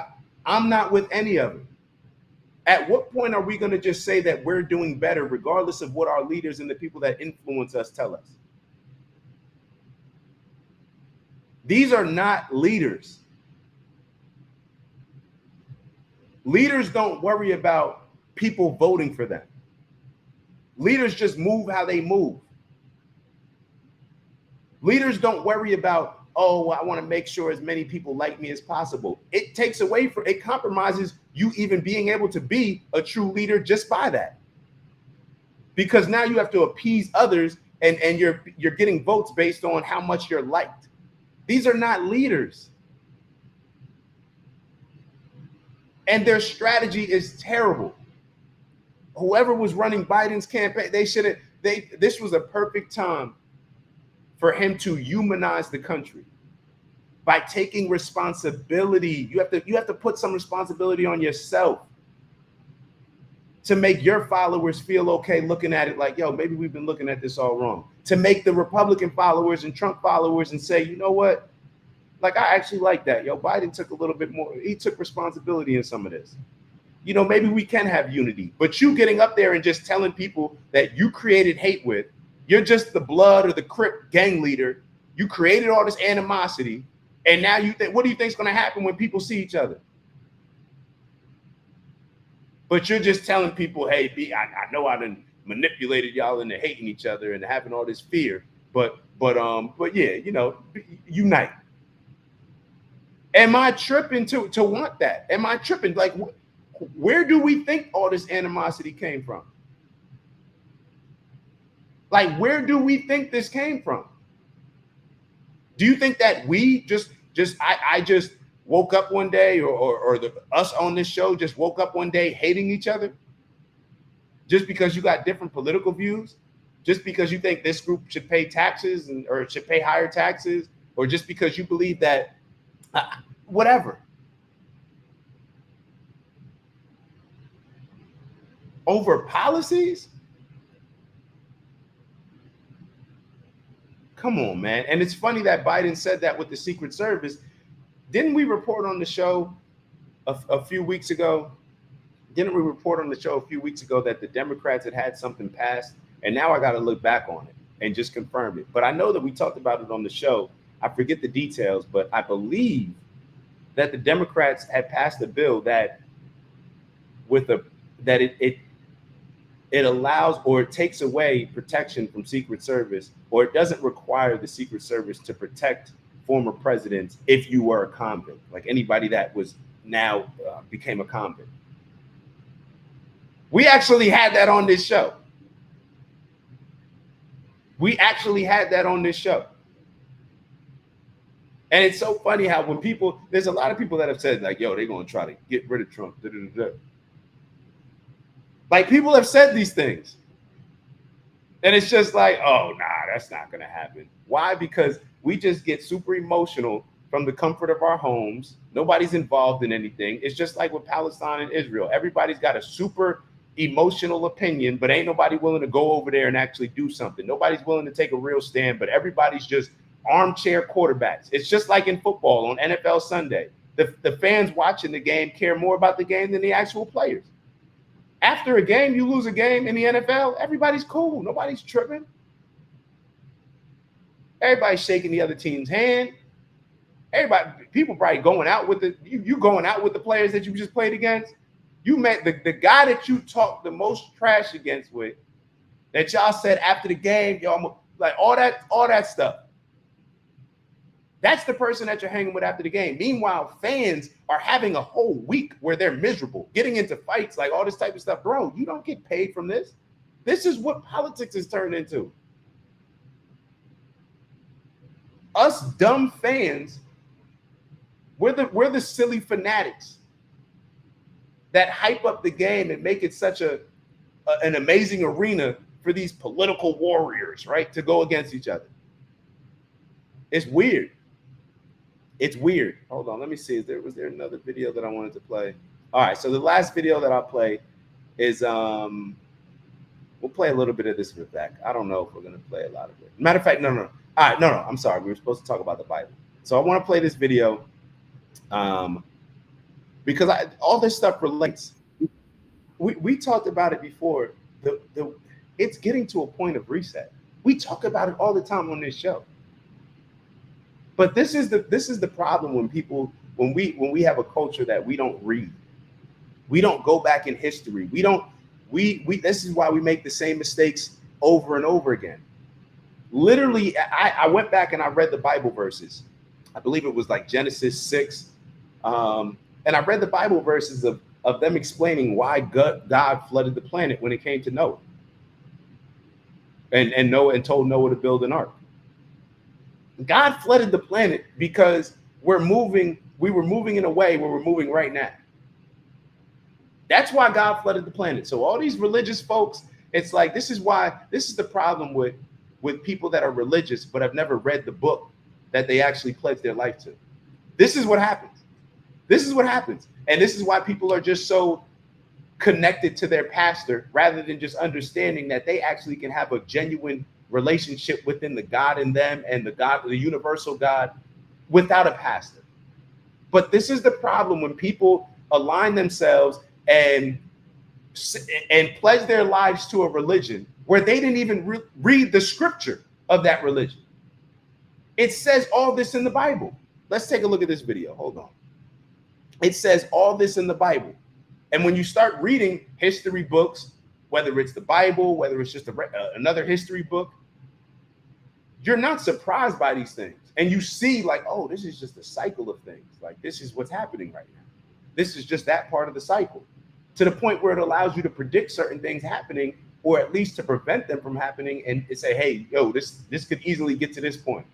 I'm not with any of it. At what point are we going to just say that we're doing better, regardless of what our leaders and the people that influence us tell us? These are not leaders. Leaders don't worry about people voting for them. Leaders just move how they move. Leaders don't worry about, oh, I want to make sure as many people like me as possible. It takes away it compromises you even being able to be a true leader just by that. Because now you have to appease others and you're getting votes based on how much you're liked. These are not leaders. And their strategy is terrible. Whoever was running Biden's campaign, this was a perfect time for him to humanize the country by taking responsibility. You have to put some responsibility on yourself to make your followers feel okay looking at it like, yo, maybe we've been looking at this all wrong. To make the Republican followers and Trump followers and say, you know what? Like, I actually like that. Yo, Biden took a little bit more. He took responsibility in some of this. You know, maybe we can have unity. But you getting up there and just telling people that you created hate with, you're just the blood or the Crip gang leader. You created all this animosity. And now you think, what do you think is going to happen when people see each other? But you're just telling people, hey, I know I done manipulated y'all into hating each other and having all this fear. But yeah, you know, unite. Am I tripping to want that? Am I tripping? Like, where do we think all this animosity came from? Like, where do we think this came from? Do you think that we I just woke up one day or us on this show just woke up one day hating each other? Just because you got different political views? Just because you think this group should pay taxes or should pay higher taxes? Or just because you believe that whatever. Over policies? Come on, man. And it's funny that Biden said that with the Secret Service. Didn't we report on the show a few weeks ago? Didn't we report on the show a few weeks ago that the Democrats had something passed? And now I got to look back on it and just confirm it. But I know that we talked about it on the show. I forget the details, but I believe that the Democrats had passed a bill that it allows or it takes away protection from Secret Service, or it doesn't require the Secret Service to protect former presidents if you were a convict, like anybody that was now became a convict. We actually had that on this show. And it's so funny how when people, there's a lot of people that have said like, yo, they're going to try to get rid of Trump. Like people have said these things. And it's just like, oh, nah, that's not going to happen. Why? Because we just get super emotional from the comfort of our homes. Nobody's involved in anything. It's just like with Palestine and Israel. Everybody's got a super emotional opinion, but ain't nobody willing to go over there and actually do something. Nobody's willing to take a real stand, but everybody's just armchair quarterbacks. It's just like in football on NFL Sunday. The fans watching the game care more about the game than the actual players. After a game, you lose a game in the NFL, everybody's cool. Nobody's tripping. Everybody's shaking the other team's hand. People probably going out with you going out with the players that you just played against. You met the guy that you talked the most trash against with, that y'all said after the game, y'all like all that stuff. That's the person that you're hanging with after the game. Meanwhile, fans are having a whole week where they're miserable, getting into fights, like all this type of stuff. Bro, you don't get paid from this. This is what politics has turned into. Us dumb fans, we're the silly fanatics that hype up the game and make it such an amazing arena for these political warriors, right, to go against each other. It's weird. It's weird. Hold on, let me see. Was there another video that I wanted to play? All right, so the last video that I'll play is we'll play a little bit of this with Beck. I don't know if we're gonna play a lot of it. Matter of fact, no. All right, no, I'm sorry. We were supposed to talk about the Bible. So I want to play this video because all this stuff relates. We talked about it before. It's getting to a point of reset. We talk about it all the time on this show. But this is the problem when we have a culture that we don't read. We don't go back in history. This is why we make the same mistakes over and over again. Literally, I went back and I read the Bible verses. I believe it was like Genesis 6. And I read the Bible verses of them explaining why God flooded the planet when it came to Noah. And told Noah to build an ark. God flooded the planet because we were moving in a way where we're moving right now. That's why God flooded the planet. So all these religious folks, it's like, this is the problem with people that are religious but have never read the book that they actually pledged their life to. This is what happens. This is what happens. And this is why people are just so connected to their pastor rather than just understanding that they actually can have a genuine relationship within the God in them and the universal God without a pastor. But this is the problem when people align themselves and pledge their lives to a religion where they didn't even read the scripture of that religion. It says all this in the Bible. Let's take a look at this video. Hold on. It says all this in the Bible. And when you start reading history books, whether it's the Bible, whether it's just another history book, you're not surprised by these things. And you see like, oh, this is just a cycle of things. Like, this is what's happening right now. This is just that part of the cycle, to the point where it allows you to predict certain things happening, or at least to prevent them from happening, and say, hey, yo, this could easily get to this point.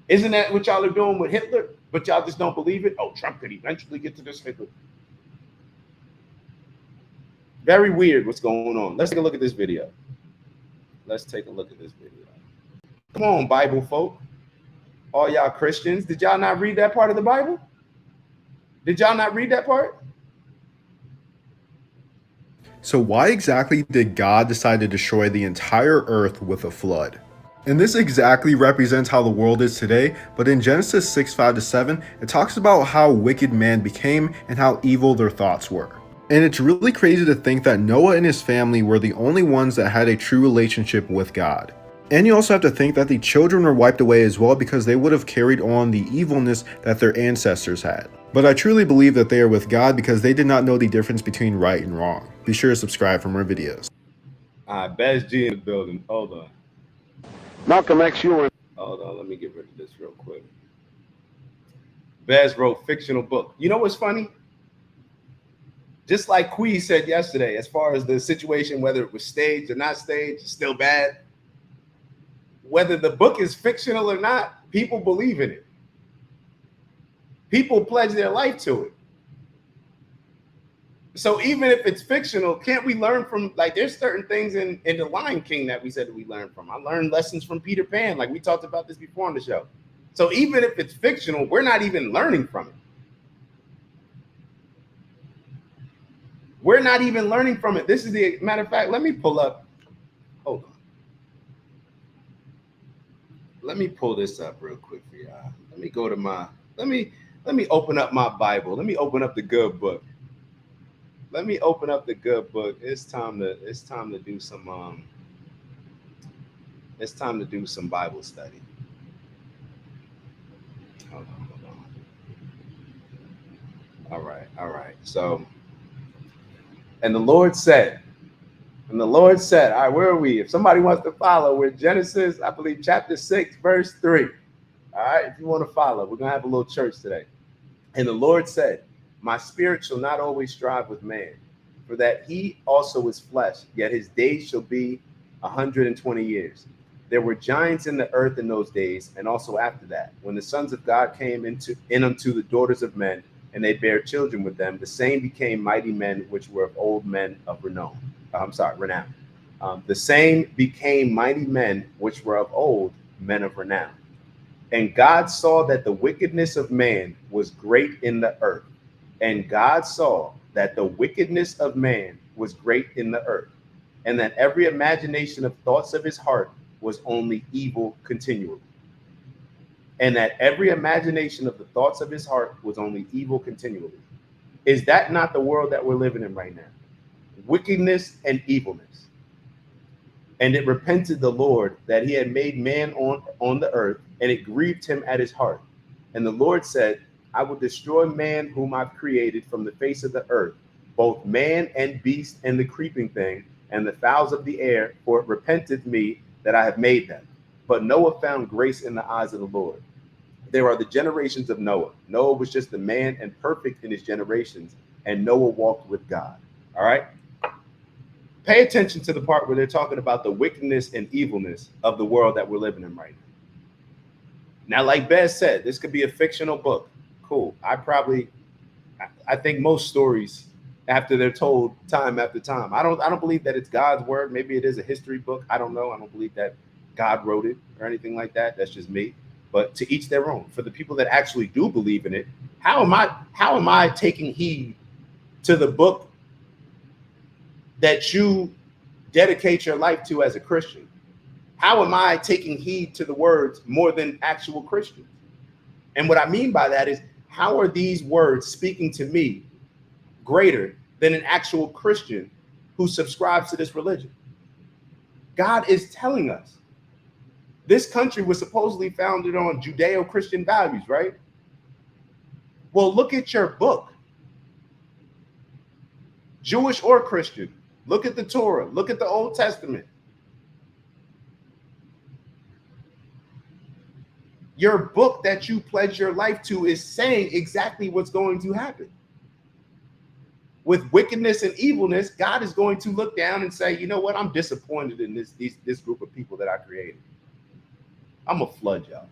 Isn't that what y'all are doing with Hitler? But y'all just don't believe it? Oh, Trump could eventually get to this Hitler. Very weird what's going on. Let's take a look at this video. Come on, Bible folk. All y'all Christians. Did y'all not read that part of the Bible? Did y'all not read that part? So why exactly did God decide to destroy the entire earth with a flood? And this exactly represents how the world is today, but in Genesis 6:5-7, it talks about how wicked man became and how evil their thoughts were. And it's really crazy to think that Noah and his family were the only ones that had a true relationship with God. And you also have to think that the children were wiped away as well because they would have carried on the evilness that their ancestors had. But I truly believe that they are with God because they did not know the difference between right and wrong. Be sure to subscribe for more videos. All right, Baz G in the building. Hold on. Malcolm X, you were... Hold on, let me get rid of this real quick. Baz wrote fictional book. You know what's funny? Just like Quee said yesterday, as far as the situation, whether it was staged or not staged, it's still bad. Whether the book is fictional or not, people believe in it. People pledge their life to it. So even if it's fictional, can't we learn from, like, there's certain things in The Lion King that we said that we learned from. I learned lessons from Peter Pan. Like, we talked about this before on the show. So even if it's fictional, we're not even learning from it. We're not even learning from it. This is the matter of fact. Let me pull up. Hold on. Let me pull this up real quick for y'all. Let me go to my, let me open up my Bible. Let me open up the good book. Let me open up the good book. It's time to do some Bible study. Hold on. All right. So, and the Lord said, all right, where are we? If somebody wants to follow, we're Genesis, I believe, chapter 6, verse 3. All right, if you want to follow, we're going to have a little church today. And the Lord said, my spirit shall not always strive with man, for that he also is flesh, yet his days shall be 120 years. There were giants in the earth in those days, and also after that, when the sons of God came in unto the daughters of men, and they bare children with them, the same became mighty men, which were of old men of renown. The same became mighty men, which were of old men of renown. And God saw that the wickedness of man was great in the earth. And God saw that the wickedness of man was great in the earth, and that every imagination of thoughts of his heart was only evil continually. And that every imagination of the thoughts of his heart was only evil continually. Is that not the world that we're living in right now? Wickedness and evilness. And it repented the Lord that he had made man on the earth, and it grieved him at his heart. And the Lord said, I will destroy man whom I've created from the face of the earth, both man and beast and the creeping thing, and the fowls of the air, for it repenteth me that I have made them. But Noah found grace in the eyes of the Lord. There are the generations of Noah. Noah was just a man and perfect in his generations, and Noah walked with God. All right? Pay attention to the part where they're talking about the wickedness and evilness of the world that we're living in right now. Now, like Bez said, this could be a fictional book. Cool. I think most stories, after they're told time after time, I don't believe that it's God's word. Maybe it is a history book. I don't know. I don't believe that God wrote it or anything like that. That's just me. But to each their own. For the people that actually do believe in it, how am I taking heed to the book that you dedicate your life to as a Christian? How am I taking heed to the words more than actual Christians? And what I mean by that is, how are these words speaking to me greater than an actual Christian who subscribes to this religion? God is telling us this country was supposedly founded on Judeo-Christian values, right? Well, look at your book. Jewish or Christian. Look at the Torah. Look at the Old Testament. Your book that you pledge your life to is saying exactly what's going to happen. With wickedness and evilness, God is going to look down and say, you know what? I'm disappointed in this group of people that I created. I'm going to flood y'all.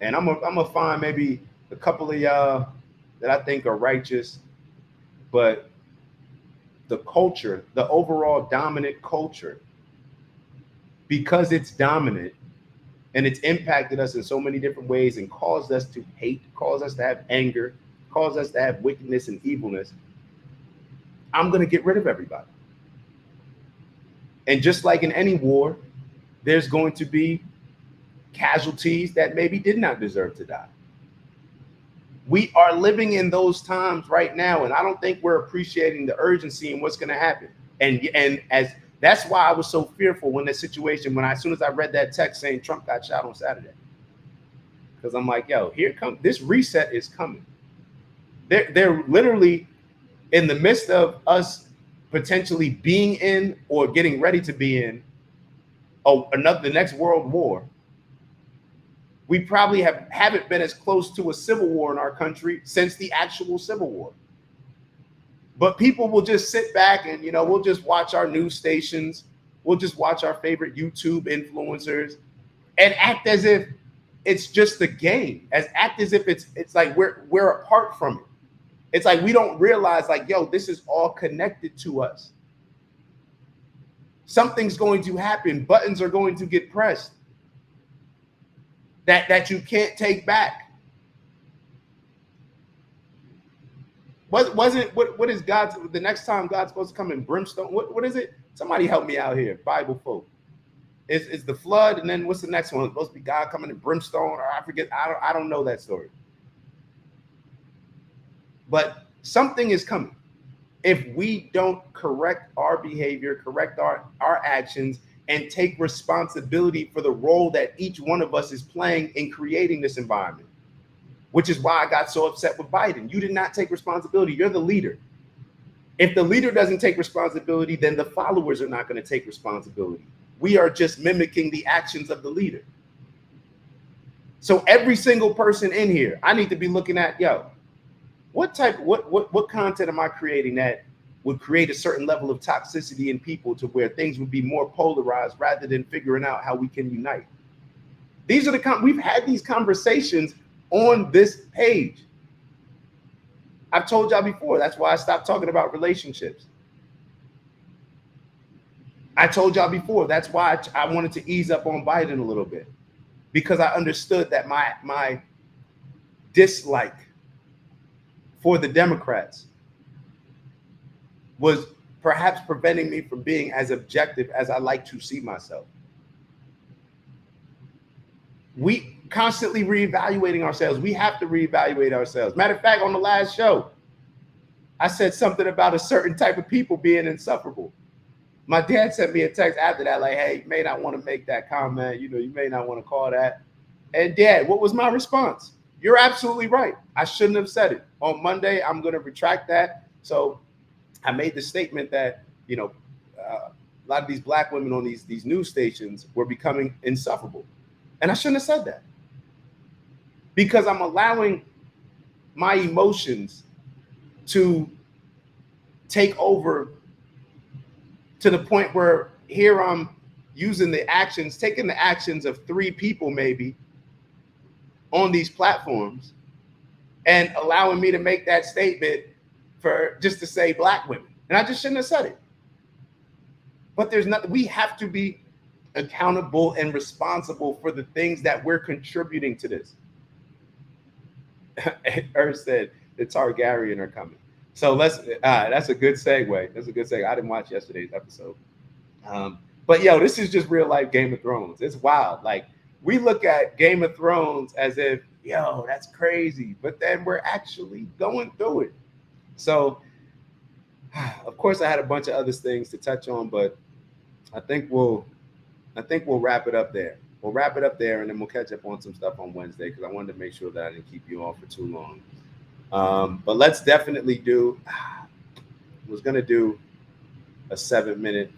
And I'm gonna find maybe a couple of y'all that I think are righteous, but the culture, the overall dominant culture, because it's dominant and it's impacted us in so many different ways and caused us to hate, caused us to have anger, caused us to have wickedness and evilness, I'm going to get rid of everybody. And just like in any war, there's going to be casualties that maybe did not deserve to die. We are living in those times right now, and I don't think we're appreciating the urgency and what's going to happen. And as that's why I was so fearful when the situation, as soon as I read that text saying Trump got shot on Saturday, because I'm like, yo, here comes this reset is coming. They're literally in the midst of us potentially being in or getting ready to be in the next world war. We probably haven't been as close to a civil war in our country since the actual Civil War. But people will just sit back and, we'll just watch our news stations. We'll just watch our favorite YouTube influencers and act as if it's just a game, act as if it's like we're apart from it. It's like we don't realize, like, yo, this is all connected to us. Something's going to happen. Buttons are going to get pressed that you can't take back. What is God's, the next time God's supposed to come in brimstone? What is it? Somebody help me out here, Bible folk. It's the flood, and then what's the next one? It's supposed to be God coming in brimstone, or I forget. I don't know that story. But something is coming. If we don't correct our behavior, correct our actions, and take responsibility for the role that each one of us is playing in creating this environment, which is why I got so upset with Biden. You did not take responsibility. You're the leader. If the leader doesn't take responsibility, then the followers are not going to take responsibility. We are just mimicking the actions of the leader. So every single person in here, I need to be looking at, yo, what content am I creating that would create a certain level of toxicity in people to where things would be more polarized rather than figuring out how we can unite? These are we've had these conversations on this page. I've told y'all before, that's why I stopped talking about relationships. I told y'all before, that's why I wanted to ease up on Biden a little bit, because I understood that my dislike for the Democrats was perhaps preventing me from being as objective as I like to see myself. We constantly reevaluating ourselves. We have to reevaluate ourselves. Matter of fact, on the last show, I said something about a certain type of people being insufferable. My dad sent me a text after that, like, hey, you may not want to make that comment. You know, you may not want to call that. And Dad, what was my response? You're absolutely right. I shouldn't have said it. On Monday, I'm going to retract that. So I made the statement that, you know, a lot of these black women on these news stations were becoming insufferable. And I shouldn't have said that, because I'm allowing my emotions to take over to the point where here I'm using taking the actions of 3 people maybe on these platforms and allowing me to make that statement for just to say black women. And I just shouldn't have said it. But there's nothing, we have to be accountable and responsible for the things that we're contributing to this. Earth said the Targaryen are coming. So that's a good segue. That's a good segue. I didn't watch yesterday's episode. But yo, this is just real life Game of Thrones. It's wild. Like, we look at Game of Thrones as if, yo, that's crazy. But then we're actually going through it. So, of course, I had a bunch of other things to touch on, but I think we'll wrap it up there. We'll wrap it up there, and then we'll catch up on some stuff on Wednesday, because I wanted to make sure that I didn't keep you on for too long. But let's definitely was going to do a 7-minute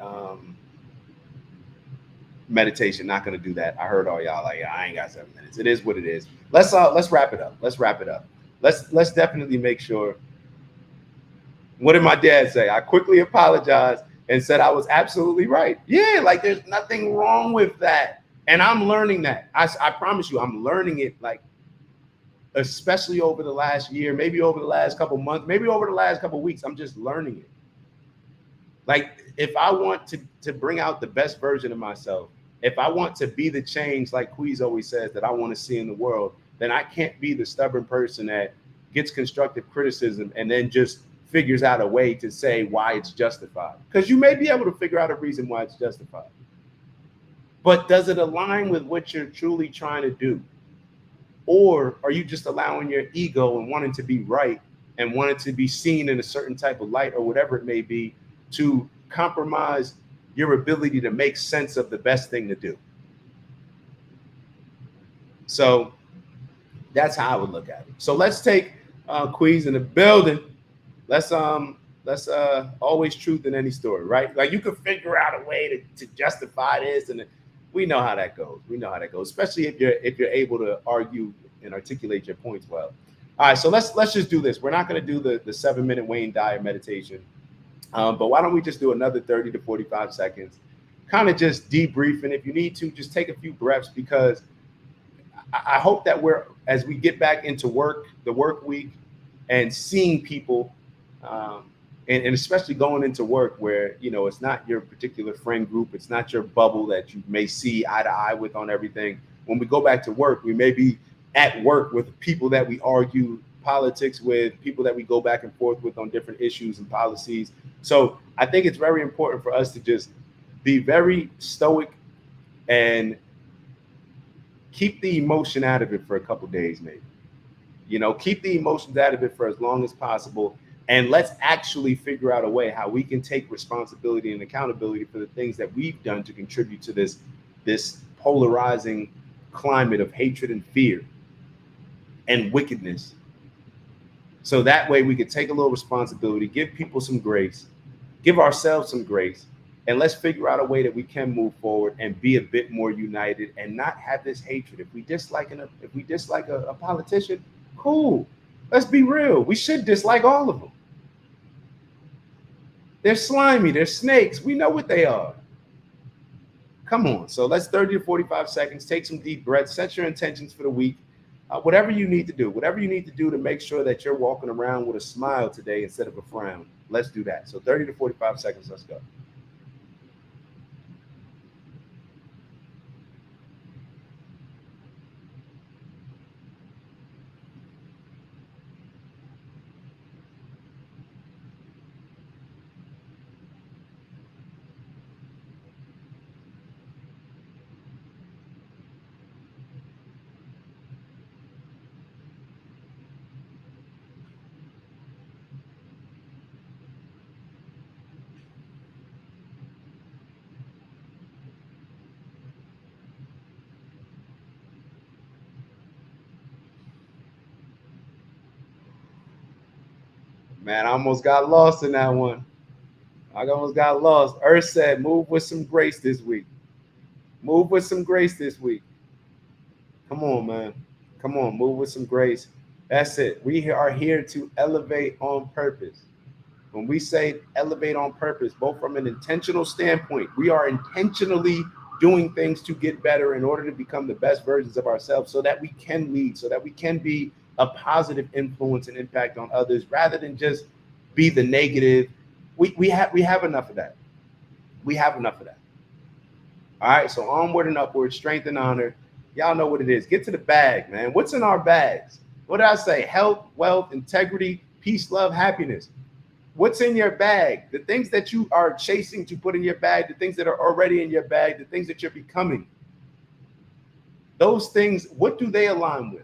meditation. Not going to do that. I heard all y'all like, I ain't got 7 minutes. It is what it is. Let's wrap it up. Let's definitely make sure. What did my dad say? I quickly apologized and said I was absolutely right. Yeah, like, there's nothing wrong with that. And I'm learning that. I promise you, I'm learning it, like, especially over the last year, maybe over the last couple months, maybe over the last couple weeks. I'm just learning it. Like, if I want to bring out the best version of myself, if I want to be the change, like Queez always says, that I want to see in the world, then I can't be the stubborn person that gets constructive criticism and then just figures out a way to say why it's justified. Because you may be able to figure out a reason why it's justified. But does it align with what you're truly trying to do? Or are you just allowing your ego and wanting to be right and wanting to be seen in a certain type of light or whatever it may be to compromise your ability to make sense of the best thing to do? So that's how I would look at it. So let's take Queez in the building. Let's always truth in any story, right? Like, you could figure out a way to justify this, and we know how that goes. We know how that goes, especially if you're able to argue and articulate your points well. All right, so let's just do this. We're not going to do the 7-minute Wayne Dyer meditation, but why don't we just do another 30 to 45 seconds, kind of just debriefing. If you need to, just take a few breaths, because I hope that as we get back into the work week, and seeing people, and especially going into work where, it's not your particular friend group, it's not your bubble that you may see eye to eye with on everything. When we go back to work, we may be at work with people that we argue politics with, people that we go back and forth with on different issues and policies. So I think it's very important for us to just be very stoic and keep the emotion out of it for a couple days, maybe. Keep the emotions out of it for as long as possible. And let's actually figure out a way how we can take responsibility and accountability for the things that we've done to contribute to this polarizing climate of hatred and fear and wickedness. So that way we can take a little responsibility, give people some grace, give ourselves some grace, and let's figure out a way that we can move forward and be a bit more united and not have this hatred. If we dislike a politician, cool. Let's be real. We should dislike all of them. They're slimy. They're snakes. We know what they are. Come on. So let's 30 to 45 seconds. Take some deep breaths. Set your intentions for the week. Whatever you need to do. Whatever you need to do to make sure that you're walking around with a smile today instead of a frown. Let's do that. So 30 to 45 seconds. Let's go. Man, I almost got lost in that one. I almost got lost. Earth said, move with some grace this week. Move with some grace this week. Come on, man. Come on, move with some grace. That's it. We are here to elevate on purpose. When we say elevate on purpose, both from an intentional standpoint, we are intentionally doing things to get better in order to become the best versions of ourselves so that we can lead, so that we can be a positive influence and impact on others rather than just be the negative. We have enough of that. We have enough of that. All right, so onward and upward, strength and honor. Y'all know what it is. Get to the bag, man. What's in our bags? What did I say? Health, wealth, integrity, peace, love, happiness. What's in your bag? The things that you are chasing to put in your bag, the things that are already in your bag, the things that you're becoming. Those things, what do they align with?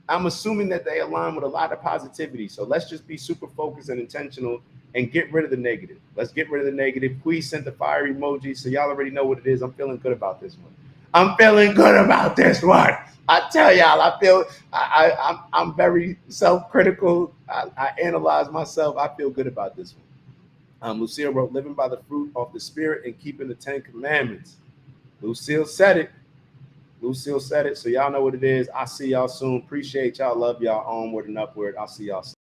I'm assuming that they align with a lot of positivity. So let's just be super focused and intentional and get rid of the negative. Let's get rid of the negative. Please send the fire emoji. So y'all already know what it is. I'm feeling good about this one. I'm feeling good about this one. I tell y'all, I'm very self-critical. I analyze myself. I feel good about this one. Lucille wrote, living by the fruit of the spirit and keeping the 10 commandments. Lucille said it. Lucille said it. So y'all know what it is. I'll see y'all soon. Appreciate y'all. Love y'all. Onward and upward. I'll see y'all soon.